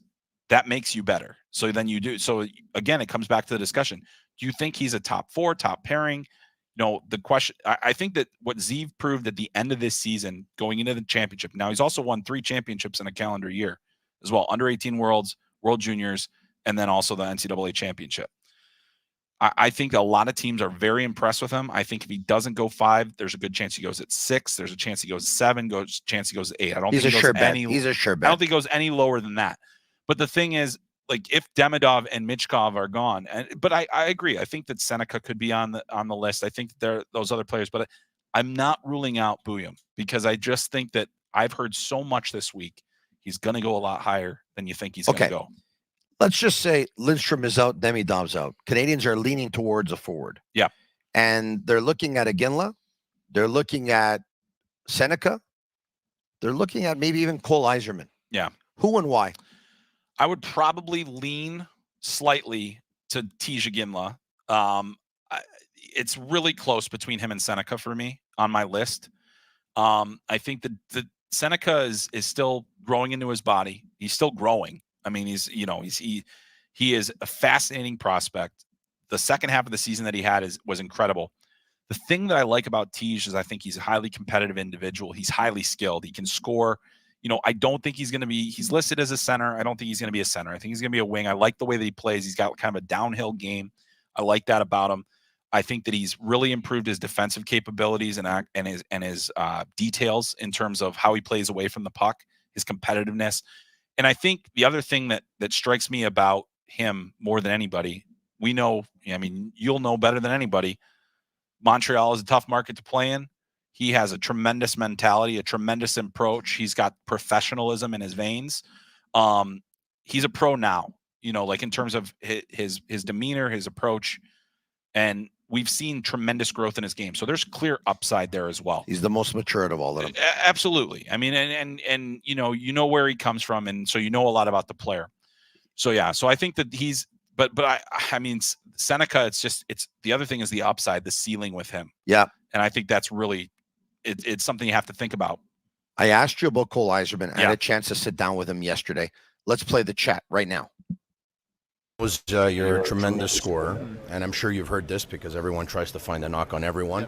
that makes you better. So then you do. So again, it comes back to the discussion. Do you think he's a top 4, top pairing? The question, I think that what Zeev proved at the end of this season, going into the championship. Now he's also won 3 championships in a calendar year as well. Under 18 Worlds, World Juniors, and then also the NCAA championship. I think a lot of teams are very impressed with him. I think if he doesn't go 5, there's a good chance he goes at 6. There's a chance he goes 7. Chance he goes 8. I don't think he goes any. He's a sure bet. I don't think he goes any lower than that. But the thing is, like, if Demidov and Michkov are gone, but I agree. I think that Seneca could be on the list. I think there are those other players, but I'm not ruling out Buium because I just think that I've heard so much this week. He's going to go a lot higher than you think he's going to go. Let's just say Lindstrom is out, Demidov's out. Canadiens are leaning towards a forward. Yeah. And they're looking at Iginla. They're looking at Seneca. They're looking at maybe even Cole Eiserman. Yeah. Who and why? I would probably lean slightly to Tij Iginla. It's really close between him and Seneca for me on my list. I think that the Seneca is still growing into his body. He's still growing. I mean, he is a fascinating prospect. The second half of the season that he had was incredible. The thing that I like about Tij is I think he's a highly competitive individual. He's highly skilled. He can score. I don't think he's listed as a center. I don't think he's going to be a center. I think he's going to be a wing. I like the way that he plays. He's got kind of a downhill game. I like that about him. I think that he's really improved his defensive capabilities and his details in terms of how he plays away from the puck, his competitiveness. And I think the other thing that strikes me about him more than anybody, you'll know better than anybody, Montreal is a tough market to play in. He has a tremendous mentality, a tremendous approach. He's got professionalism in his veins. He's a pro now, like in terms of his demeanor, his approach, and we've seen tremendous growth in his game. So there's clear upside there as well. He's the most matured of all of them. Absolutely. I mean, and where he comes from, and so a lot about the player. So yeah, so I think that he's, but I mean, Seneca, it's the other thing is the upside, the ceiling with him. Yeah. And I think that's really, it's something you have to think about. I asked you about Cole Eiserman. I had a chance to sit down with him yesterday. Let's play the chat right now. You're a tremendous scorer, and I'm sure you've heard this because everyone tries to find a knock on everyone.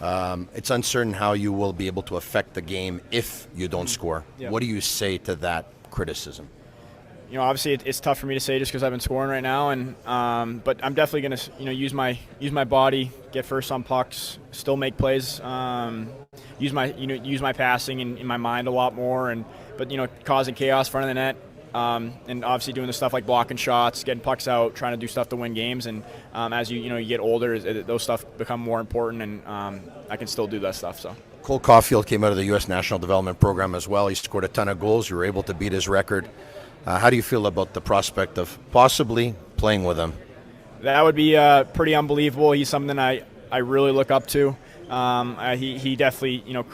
It's uncertain how you will be able to affect the game if you don't score. What do you say to that criticism? Obviously it's tough for me to say just because I've been scoring right now, and but I'm definitely going to use my body, get first on pucks, still make plays, use my passing in my mind a lot more, but causing chaos in front of the net, and obviously doing the stuff like blocking shots, getting pucks out, trying to do stuff to win games, and as you get older, those stuff become more important, and I can still do that stuff. So. Cole Caulfield came out of the U.S. National Development Program as well. He scored a ton of goals. You were able to beat his record. How do you feel about the prospect of possibly playing with him? That would be pretty unbelievable. He's something I really look up to. He definitely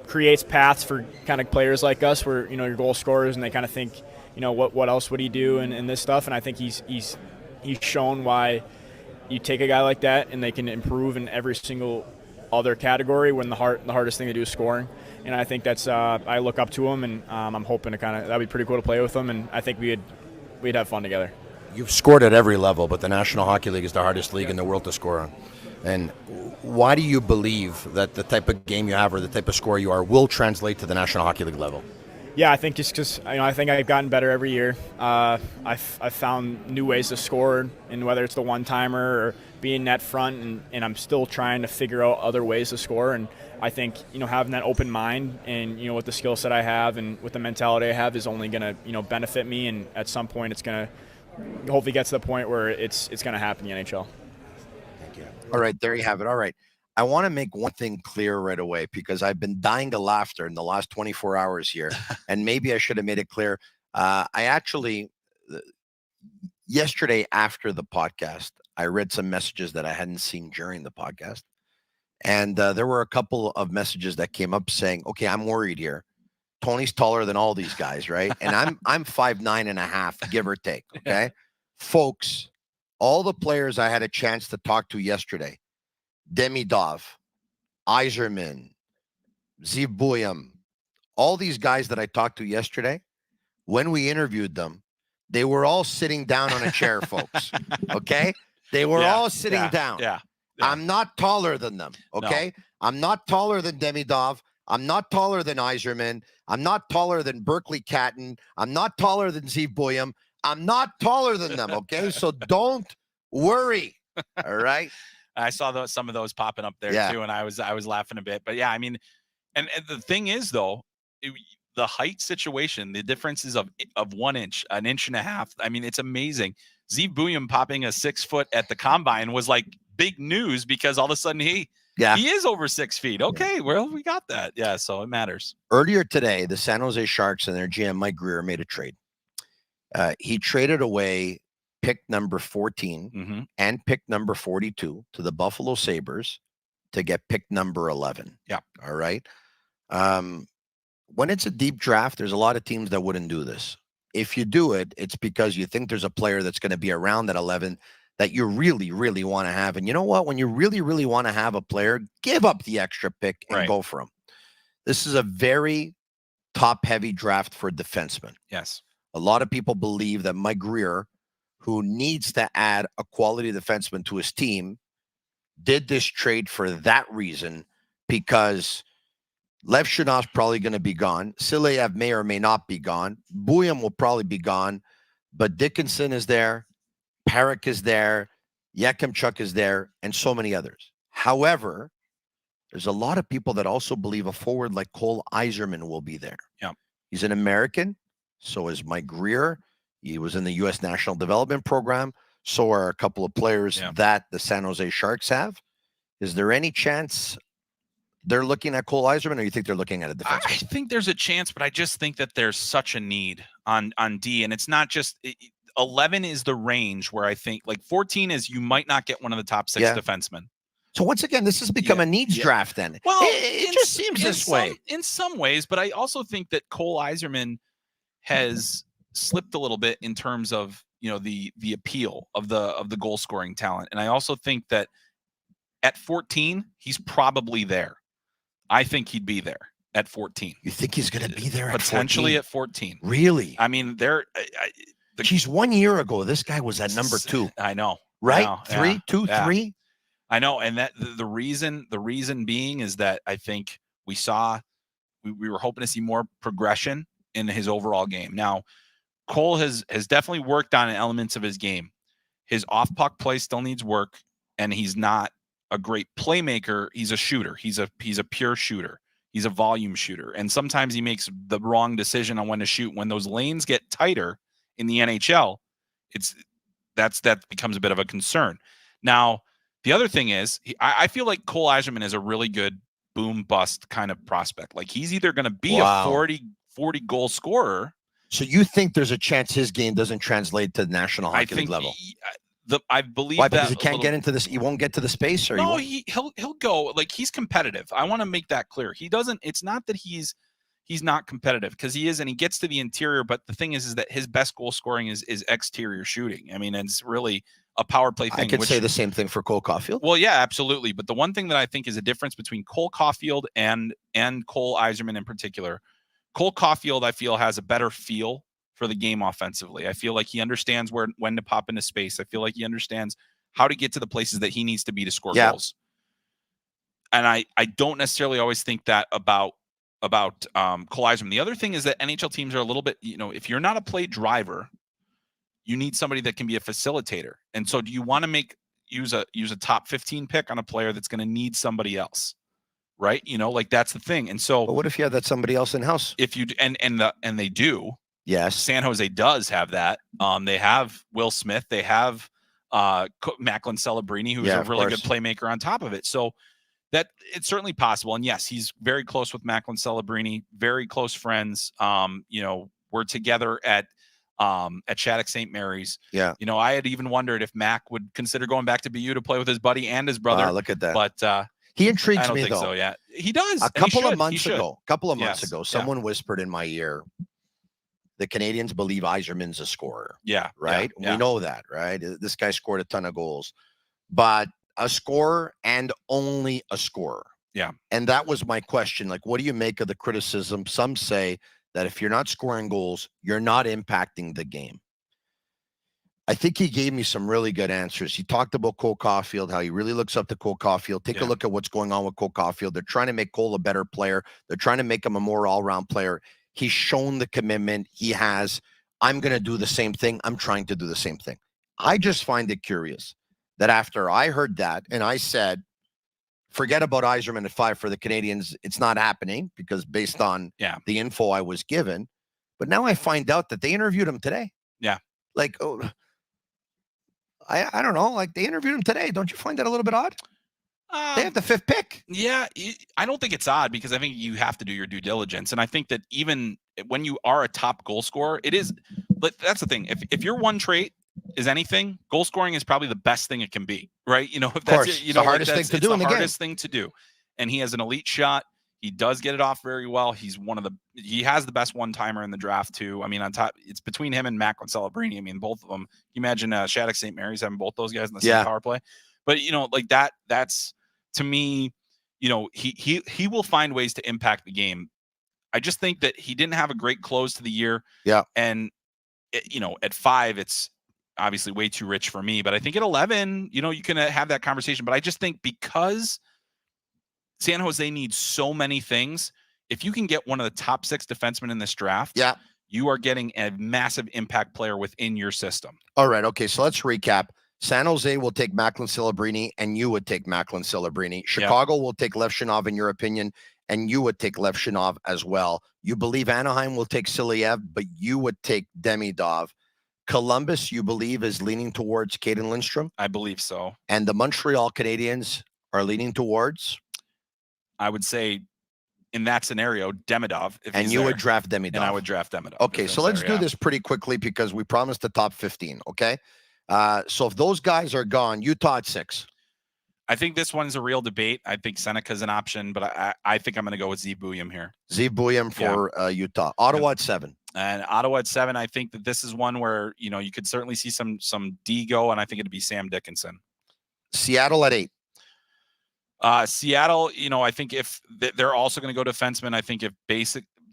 creates paths for kind of players like us, where your goal scorers, and they kind of think what else would he do and this stuff. And I think he's shown why you take a guy like that and they can improve in every single other category when the hardest thing to do is scoring. And I think that's I look up to him, and I'm hoping to that'd be pretty cool to play with him, and I think we'd have fun together. You've scored at every level, but the National Hockey League is the hardest league in the world to score on. And why do you believe that the type of game you have or the type of scorer you are will translate to the National Hockey League level? Yeah, I think just because I think I've gotten better every year. I've found new ways to score, and whether it's the one-timer or being net front, and I'm still trying to figure out other ways to score. And I think having that open mind and with the skill set I have and with the mentality I have is only going to benefit me. And at some point, it's going to hopefully get to the point where it's going to happen in the NHL. Thank you. All right, there you have it. All right. I want to make one thing clear right away because I've been dying of laughter in the last 24 hours here, and maybe I should have made it clear. I actually, yesterday after the podcast, I read some messages that I hadn't seen during the podcast, and there were a couple of messages that came up saying, okay, I'm worried here. Tony's taller than all these guys, right? And I'm 5'9.5", give or take, okay? Folks, all the players I had a chance to talk to yesterday, Demidov, Eiserman, Zeev Buium, all these guys that I talked to yesterday, when we interviewed them, they were all sitting down on a chair, folks. Okay? They were all sitting down. Yeah. I'm not taller than them. Okay? No. I'm not taller than Demidov. I'm not taller than Eiserman. I'm not taller than Berkeley Catton. I'm not taller than Zeev Buium. I'm not taller than them. Okay? So don't worry. All right? I saw some of those popping up there too, and I was laughing a bit. But yeah, I mean, and the thing is though, the height situation, the differences of 1 inch, an inch and a half. I mean, it's amazing. Zeev Buium popping a 6 foot at the combine was like big news because all of a sudden he is over 6 feet. Okay, well, we got that. Yeah, so it matters. Earlier today, the San Jose Sharks and their GM Mike Greer made a trade. He traded away pick number 14 and pick number 42 to the Buffalo Sabres to get pick number 11. Yeah. All right. When it's a deep draft, there's a lot of teams that wouldn't do this. If you do it, it's because you think there's a player that's going to be around at 11 that you really, really want to have. And you know what? When you really, really want to have a player, give up the extra pick and go for him. This is a very top-heavy draft for defensemen. Yes. A lot of people believe that Mike Greer, who needs to add a quality defenseman to his team, did this trade for that reason, because Levshunov's probably going to be gone. Sileyev may or may not be gone. Buium will probably be gone. But Dickinson is there. Parik is there. Yakimchuk is there. And so many others. However, there's a lot of people that also believe a forward like Cole Eiserman will be there. Yeah. He's an American. So is Mike Greer. He was in the U.S. National Development Program. So are a couple of players that the San Jose Sharks have. Is there any chance they're looking at Cole Eiserman, or you think they're looking at a defenseman? I think there's a chance, but I just think that there's such a need on D, and it's not just 11 is the range where I think like 14 is you might not get one of the top 6 defensemen. So once again, this has become a needs draft then. Well, it just seems this way. In some ways, but I also think that Cole Eiserman has slipped a little bit in terms of, the appeal of the goal scoring talent. And I also think that at 14, he's probably there. I think he'd be there at 14. You think he's going to be there potentially at 14? Really? I mean, geez, 1 year ago, this guy was at number 2. I know. Right? I know, 3. I know. And that the reason being is that I think we were hoping to see more progression in his overall game. Now, Cole has definitely worked on elements of his game. His off puck play still needs work, and he's not a great playmaker. He's a shooter. He's a pure shooter. He's a volume shooter. And sometimes he makes the wrong decision on when to shoot. When those lanes get tighter in the NHL, that becomes a bit of a concern. Now, the other thing is, I feel like Cole Eiserman is a really good boom bust kind of prospect. Like he's either going to be a 40 goal scorer. So you think there's a chance his game doesn't translate to the National Hockey League level? I believe why? Because he can't get into this. He won't get to the space, or no, he'll go. Like he's competitive. I want to make that clear. He doesn't. It's not that he's not competitive, because he is, and he gets to the interior. But the thing is that his best goal scoring is exterior shooting. I mean, it's really a power play thing. I could say the same thing for Cole Caulfield. Well, yeah, absolutely. But the one thing that I think is a difference between Cole Caulfield and Cole Eiserman in particular, Cole Caulfield, I feel, has a better feel for the game offensively. I feel like he understands when to pop into space. I feel like he understands how to get to the places that he needs to be to score goals. And I don't necessarily always think that about Cole Eiserman. The other thing is that NHL teams are a little bit, if you're not a play driver, you need somebody that can be a facilitator. And so do you want to use a top 15 pick on a player that's going to need somebody else? Right? Like that's the thing. And so, but what if you have that somebody else in house? If you and they do. Yes. San Jose does have that. They have Will Smith. They have Macklin Celebrini, who's a really good playmaker on top of it. So that it's certainly possible. And yes, he's very close with Macklin Celebrini, very close friends. We're together at Shattuck St. Mary's. Yeah. I had even wondered if Mac would consider going back to BU to play with his buddy and his brother. Look at that. But he intrigues I don't me think though. So yeah, he does. A couple of months ago, someone Yeah. whispered in my ear, the Canadiens believe Eiserman's a scorer. Yeah. Right. Yeah. We know that, right? This guy scored a ton of goals, but a scorer and only a scorer. Yeah. And that was my question. Like, what do you make of the criticism? Some say that if you're not scoring goals, you're not impacting the game. I think he gave me some really good answers. He talked about Cole Caulfield, how he really looks up to Cole Caulfield. Take a look at what's going on with Cole Caulfield. They're trying to make Cole a better player. They're trying to make him a more all-around player. He's shown the commitment he has. I'm going to do the same thing. I'm trying to do the same thing. I just find it curious that after I heard that and I said, forget about Eiserman at 5 for the Canadiens, it's not happening because based on the info I was given. But now I find out that they interviewed him today. Yeah. Like, I don't know. Like they interviewed him today. Don't you find that a little bit odd? They have the 5th pick. Yeah, I don't think it's odd because I think you have to do your due diligence. And I think that even when you are a top goal scorer, it is, but that's the thing. If your one trait is anything, goal scoring is probably the best thing it can be, right? If that's the hardest thing to do in the game. Hardest thing to do. And he has an elite shot. He does get it off very well. He has the best one-timer in the draft too. I mean, on top, it's between him and Macklin Celebrini. I mean, both of them. You imagine Shattuck St. Mary's having both those guys in the same power play. But like that's to me, he will find ways to impact the game. I just think that he didn't have a great close to the year. Yeah. And at 5, it's obviously way too rich for me. But I think at 11, you can have that conversation. But I just think because San Jose needs so many things, if you can get one of the top 6 defensemen in this draft, Yeah. you are getting a massive impact player within your system. All right. Okay. So let's recap. San Jose will take Macklin Celebrini, and you would take Macklin Celebrini. Chicago will take Levshunov, in your opinion, and you would take Levshunov as well. You believe Anaheim will take Siliev, but you would take Demidov. Columbus, you believe, is leaning towards Caden Lindstrom? I believe so. And the Montreal Canadiens are leaning towards? I would say, in that scenario, Demidov. And you would draft Demidov. And I would draft Demidov. Okay, so let's do this pretty quickly because we promised the top 15, okay? So if those guys are gone, Utah at 6. I think this one's a real debate. I think Seneca's an option, but I think I'm going to go with Zeev Buium here. Zeev Buium for Utah. Ottawa at 7. And Ottawa at 7, I think that this is one where, you could certainly see some D go, and I think it'd be Sam Dickinson. Seattle at 8. Seattle, I think if they're also going to go defenseman, I think if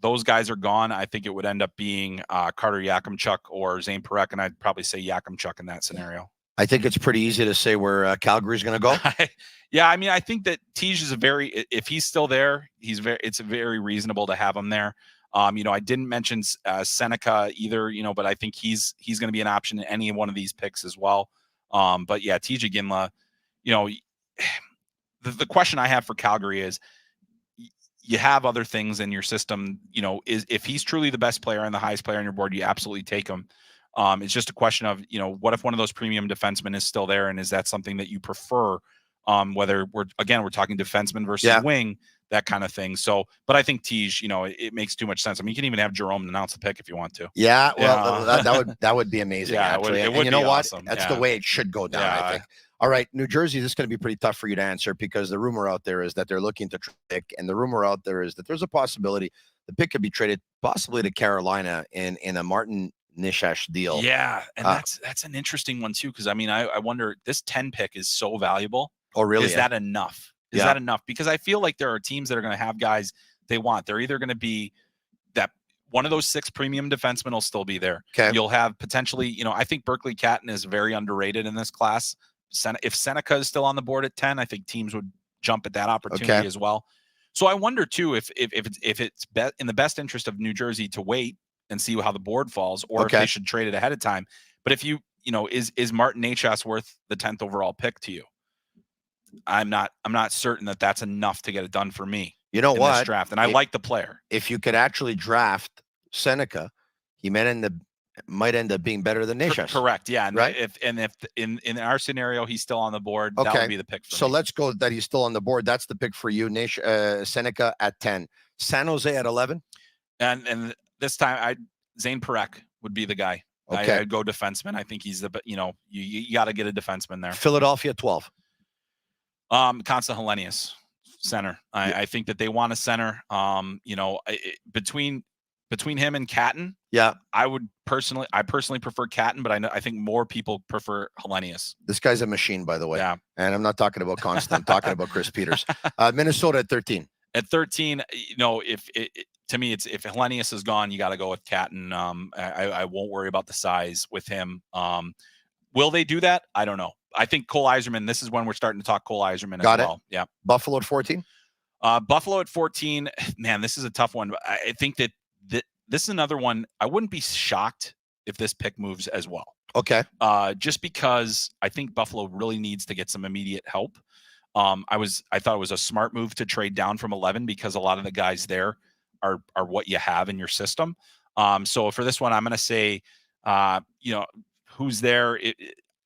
those guys are gone, I think it would end up being Carter Yakimchuk or Zane Parekh, and I'd probably say Yakimchuk in that scenario. I think it's pretty easy to say where Calgary's going to go. Yeah, I mean, I think that Tij is if he's still there, it's very reasonable to have him there. I didn't mention Seneca either, but I think he's going to be an option in any one of these picks as well. But yeah, Tij Iginla, the question I have for Calgary is, you have other things in your system, if he's truly the best player and the highest player on your board, you absolutely take him. It's just a question of, what if one of those premium defensemen is still there, and is that something that you prefer? Whether we're talking defenseman versus wing, that kind of thing. So, but I think Tij, it makes too much sense. I mean, you can even have Jerome announce the pick if you want to. Yeah, well, that would be amazing. Yeah, actually. It would and you know what? Awesome. That's the way it should go down, I think. All right, New Jersey, this is going to be pretty tough for you to answer because the rumor out there is that they're looking to pick, and the rumor out there is that there's a possibility the pick could be traded possibly to Carolina in a Martin Nishash deal. Yeah, and that's an interesting one too, because I mean, I wonder, this 10 pick is so valuable. Oh, really? Is that enough? Is that enough? Because I feel like there are teams that are going to have guys they want. They're either going to be that one of those 6 premium defensemen will still be there. Okay. You'll have potentially, I think Berkeley Catton is very underrated in this class. If Seneca is still on the board at 10, I think teams would jump at that opportunity as well. So I wonder too if it's in the best interest of New Jersey to wait and see how the board falls, or if they should trade it ahead of time. But if is Martin Necas worth the 10th overall pick to you? I'm not certain that that's enough to get it done for me. You know what? This draft, and I like the player. If you could actually draft Seneca, he might end up being better than Necas. Correct. Yeah. And right. If in our scenario he's still on the board, that would be the pick for me. Let's go that he's still on the board. That's the pick for you. Seneca at 10. San Jose at 11. And this time Zane Parekh would be the guy. Okay. I'd go defenseman. I think he's you got to get a defenseman there. Philadelphia 12. Constant Hellenius, center. I think that they want a center. Between him and Catton, I personally prefer Catton, but I think more people prefer Hellenius. This guy's a machine, by the way. Yeah. And I'm not talking about Constant. I'm talking about Chris Peters. Minnesota at 13. At 13, to me, it's if Hellenius is gone, you got to go with Catton. I won't worry about the size with him. Will they do that? I don't know. I think Cole Eiserman, this is when we're starting to talk Cole Eiserman as well. Yeah. Buffalo at 14? Buffalo at 14, man, this is a tough one. I think that this is another one. I wouldn't be shocked if this pick moves as well. Okay. Just because I think Buffalo really needs to get some immediate help. I thought it was a smart move to trade down from 11 because a lot of the guys there are what you have in your system. So for this one, I'm going to say, who's there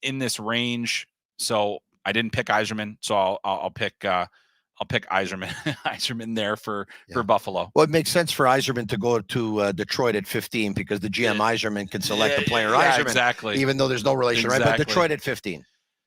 in this range. So I didn't pick Eiserman, so I'll pick Eiserman Eiserman there for Buffalo. Well, it makes sense for Eiserman to go to Detroit at 15 because the GM Eiserman can select the player Eiserman. Exactly. Even though there's no relation, right? But Detroit at 15.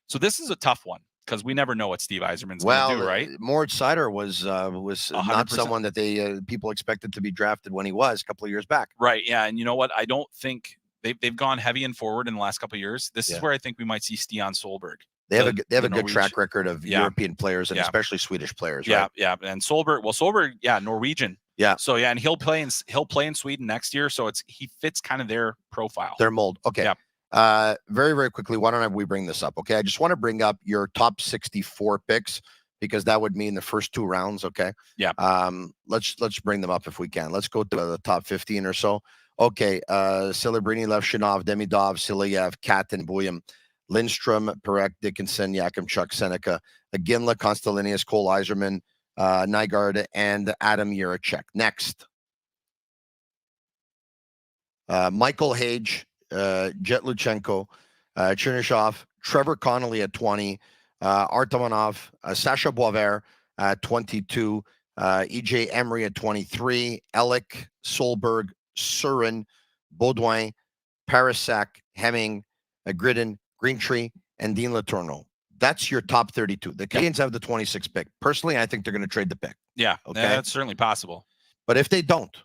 So this is a tough one because we never know what Steve Eiserman's going to do, right? Moritz Seider was 100%. Not someone that they people expected to be drafted when he was a couple of years back. Right. Yeah. And you know what? I don't think they've gone heavy and forward in the last couple of years. This is where I think we might see Stian Solberg. They have a good track record of European players and especially Swedish players. Right? Yeah. And Solberg, Norwegian. Yeah. So and he'll play in Sweden next year. So he fits kind of their profile, their mold. Okay. Yeah. Very, very quickly, why don't we bring this up? Okay. I just want to bring up your top 64 picks because that would mean the first 2 rounds. Okay. Yeah. Let's bring them up if we can. Let's go to the top 15 or so. Okay. Celebrini, Levshunov, Demidov, Sileyev, Kat, and Buium, Lindstrom, Perek, Dickinson, Yakimchuk, Seneca, Iginla, Konstantinius, Cole Eiserman, Nygaard, and Adam Jiricek. Next. Michael Hage, Jet Luchenko, Chernyshov, Trevor Connolly at 20, Artamonov, Sasha Boisvert at 22, EJ Emery at 23, Ellick, Solberg, Surin, Baudouin, Parasak, Hemming, Gridden, Greentree, and Dean Letourneau. That's your top 32. The Canadiens have the 26th pick. Personally, I think they're going to trade the pick. Yeah, okay, that's certainly possible. But if they don't,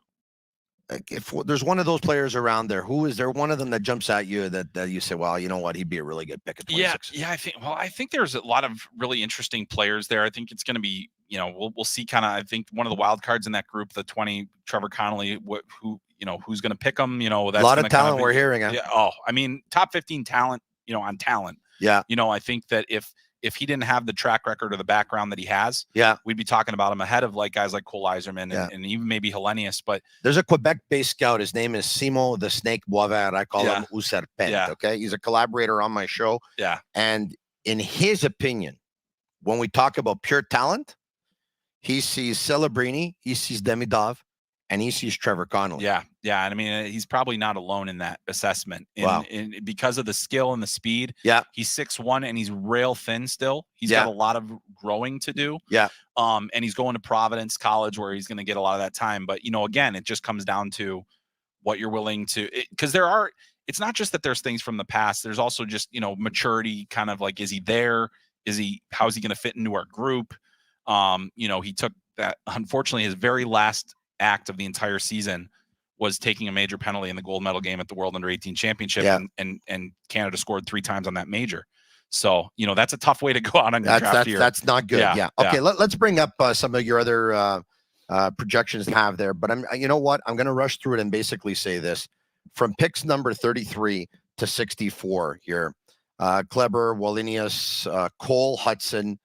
like if there's one of those players around there, who is there one of them that jumps at you that you say, well, you know what, he'd be a really good pick at 26? Yeah, I think there's a lot of really interesting players there. I think it's going to be, we'll see kind of, I think one of the wild cards in that group, the 20, Trevor Connolly, who's going to pick them, that's a lot of talent we're hearing. Yeah, I mean, top 15 talent, on talent. Yeah. I think that if he didn't have the track record or the background that he has, we'd be talking about him ahead of like guys like Cole Eiserman and even maybe Hellenius. But there's a Quebec-based scout. His name is Simo the Snake Boisvert. I call him Userpent. Yeah. Okay, he's a collaborator on my show. Yeah, and in his opinion, when we talk about pure talent, he sees Celebrini, he sees Demidov, and he sees Trevor Connolly. Yeah. And I mean, he's probably not alone in that assessment. Wow. Because of the skill and the speed. Yeah. He's 6'1" and he's rail thin still. He's got a lot of growing to do. Yeah. And he's going to Providence College where he's going to get a lot of that time. But, again, it just comes down to what you're willing to, because it's not just that there's things from the past. There's also just, maturity, kind of like, is he there? How is he going to fit into our group? He took that, unfortunately, his very last act of the entire season was taking a major penalty in the gold medal game at the World Under-18 Championship, and Canada scored 3 times on that major. So, that's a tough way to go out on your draft year. That's not good. Yeah. Okay, let's bring up some of your other projections to have there. But you know what? I'm going to rush through it and basically say this. From picks number 33 to 64 here, Kleber, Wallinius, Cole, Hutson,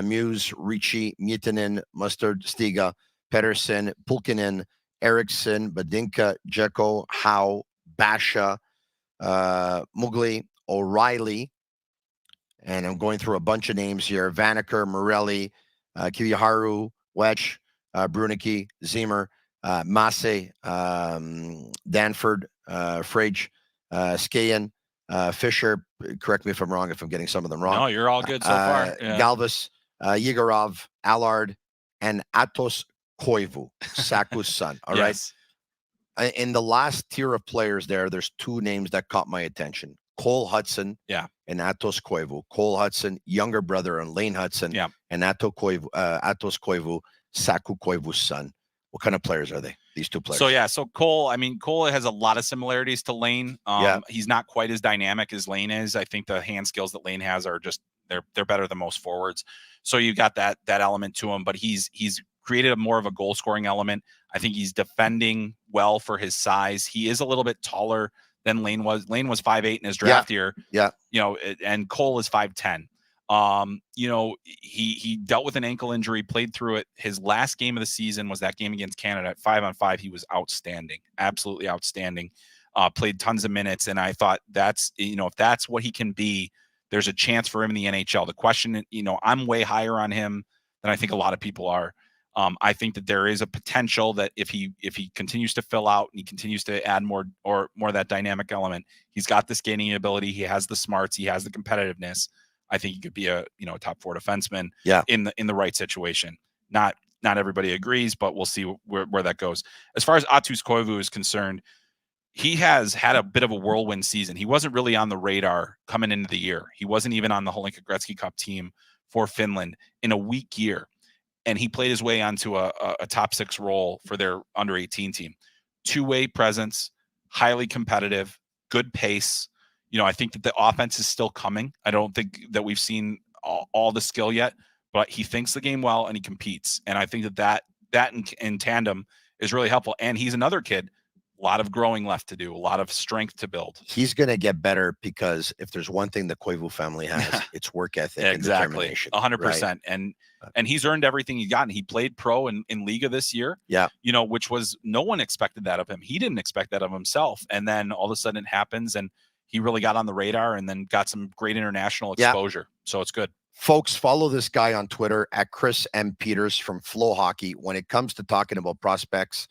Muse, Ricci, Mutinen, Mustard, Stiga, Pedersen, Pulkkinen, Eriksson, Badinka, Dzeko, Howe, Basha, Mugli, O'Reilly, and I'm going through a bunch of names here: Vanacker, Morelli, Kiwiharu, Wetch, Brunicki, Zimmer, Masse, Danford, Frage, Skayan, Fisher. Correct me if I'm wrong, if I'm getting some of them wrong. No, you're all good so far. Yeah. Galvis, Yegorov, Allard, and Atos Koivu, Saku's son. All right. In the last tier of players there's 2 names that caught my attention: Cole Hutson, and Atos Koivu. Cole Hutson, younger brother of Lane Hutson, and Atos Koivu, Saku Koivu's son. What kind of players are they? These 2 players. So Cole has a lot of similarities to Lane. He's not quite as dynamic as Lane is. I think the hand skills that Lane has are just they're better than most forwards. So you got that element to him, but he's created more of a goal scoring element. I think he's defending well for his size. He is a little bit taller than Lane was. Lane was 5'8" in his draft year. Yeah. And Cole is 5'10". He dealt with an ankle injury, played through it. His last game of the season was that game against Canada at 5-on-5. He was outstanding, absolutely outstanding. Played tons of minutes. And I thought if that's what he can be, there's a chance for him in the NHL. The question, I'm way higher on him than I think a lot of people are. I think that there is a potential that if he continues to fill out and he continues to add more of that dynamic element, he's got the skating ability, he has the smarts, he has the competitiveness. I think he could be a top 4 defenseman in the right situation. Not everybody agrees, but we'll see where that goes. As far as Atus Koivu is concerned, he has had a bit of a whirlwind season. He wasn't really on the radar coming into the year. He wasn't even on the Holinka Gretzky Cup team for Finland in a weak year. And he played his way onto a top 6 role for their under-18 team. 2-way presence, highly competitive, good pace. I think that the offense is still coming. I don't think that we've seen all the skill yet, but he thinks the game well and he competes. And I think that in tandem is really helpful. And he's another kid A lot of growing left to do, a lot of strength to build. He's going to get better because if there's one thing the Koivu family has, it's work ethic and determination. 100%. Right? And he's earned everything he got. And he played pro in Liga this year. Yeah. You know, which was, no one expected that of him. He didn't expect that of himself. And then all of a sudden it happens and he really got on the radar and then got some great international exposure. So it's good. Folks, follow this guy on Twitter at Chris M. Peters from Flow Hockey. When it comes to talking about prospects,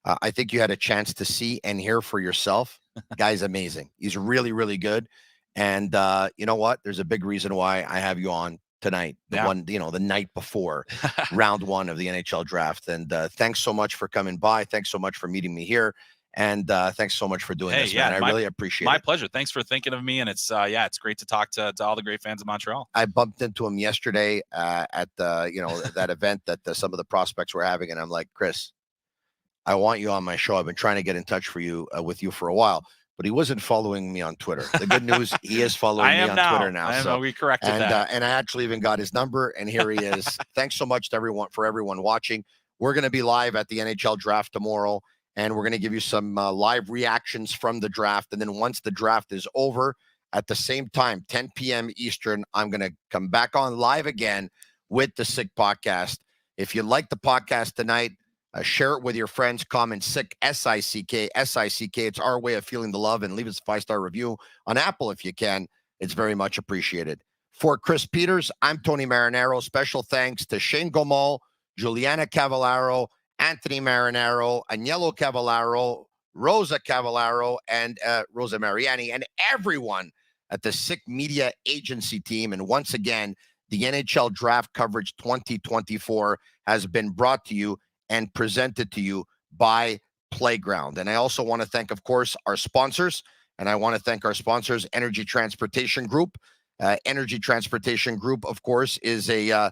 I think you had a chance to see and hear for yourself. Guy's amazing. He's really, really good. And you know what? There's a big reason why I have you on tonight, the night before round 1 of the NHL draft. And thanks so much for coming by. Thanks so much for meeting me here. And thanks so much for doing this, man. I really appreciate it. My pleasure. Thanks for thinking of me. And it's, it's great to talk to all the great fans of Montreal. I bumped into him yesterday at that event that some of the prospects were having. And I'm like, Chris, I want you on my show. I've been trying to get in touch with you for a while, but he wasn't following me on Twitter. The good news, he is following me on Twitter now. So we corrected that. And I actually even got his number, and here he is. Thanks so much to everyone watching. We're going to be live at the NHL draft tomorrow, and we're going to give you some live reactions from the draft. And then once the draft is over, at the same time, 10 p.m. Eastern, I'm going to come back on live again with the Sick Podcast. If you like the podcast tonight, share it with your friends. Comment Sick, S-I-C-K. It's our way of feeling the love, and leave us a 5-star review on Apple if you can. It's very much appreciated. For Chris Peters, I'm Tony Marinaro. Special thanks to Shane Gomal, Juliana Cavallaro, Anthony Marinaro, Agnello Cavallaro, Rosa Cavallaro, and Rosa Mariani, and everyone at the Sick Media Agency team. And once again, the NHL Draft Coverage 2024 has been brought to you and presented to you by Playground. And I also want to thank, of course, our sponsors. And I want to thank our sponsors, Energy Transportation Group. Energy Transportation Group, of course, is a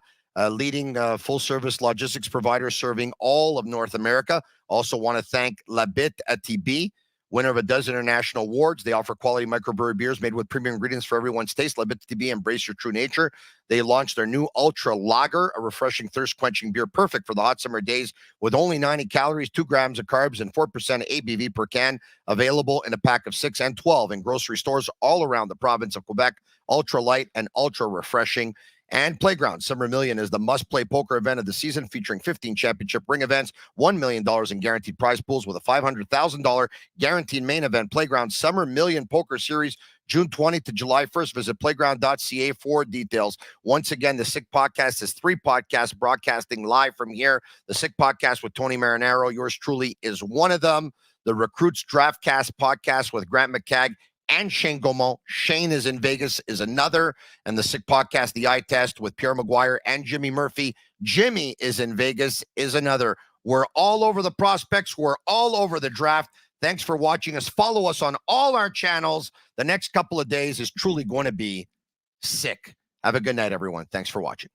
leading full-service logistics provider serving all of North America. Also want to thank Bittt at Tibi, winner of a dozen international awards. They offer quality microbrewery beers made with premium ingredients for everyone's taste. Bittt Tibi, embrace your true nature. They launched their new Ultra Lager, a refreshing, thirst-quenching beer perfect for the hot summer days with only 90 calories, 2 grams of carbs, and 4% ABV per can. Available in a pack of 6 and 12 in grocery stores all around the province of Quebec. Ultra light and ultra refreshing. And Playground Summer Million is the must-play poker event of the season, featuring 15 championship ring events, $1 million in guaranteed prize pools with a $500,000 guaranteed main event. Playground Summer Million Poker Series, June 20th to July 1st. Visit playground.ca for details. Once again, the Sick Podcast is 3 podcasts broadcasting live from here. The Sick Podcast with Tony Marinaro, yours truly, is one of them. The Recruits Draftcast podcast with Grant McCagg and Shane Gaumont. Shane is in Vegas is another. And the Sick Podcast, The Eye Test with Pierre Maguire and Jimmy Murphy. Jimmy is in Vegas is another. We're all over the prospects. We're all over the draft. Thanks for watching us. Follow us on all our channels. The next couple of days is truly going to be sick. Have a good night, everyone. Thanks for watching.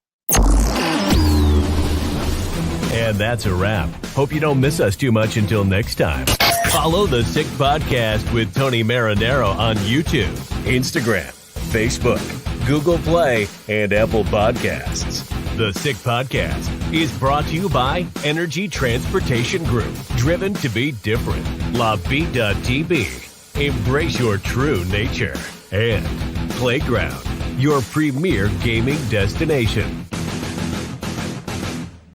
And that's a wrap. Hope you don't miss us too much until next time. Follow the Sick Podcast with Tony Marinaro on YouTube, Instagram, Facebook, Google Play, and Apple Podcasts. The Sick Podcast is brought to you by Energy Transportation Group, driven to be different. LaVie.tv, embrace your true nature. And Playground, your premier gaming destination.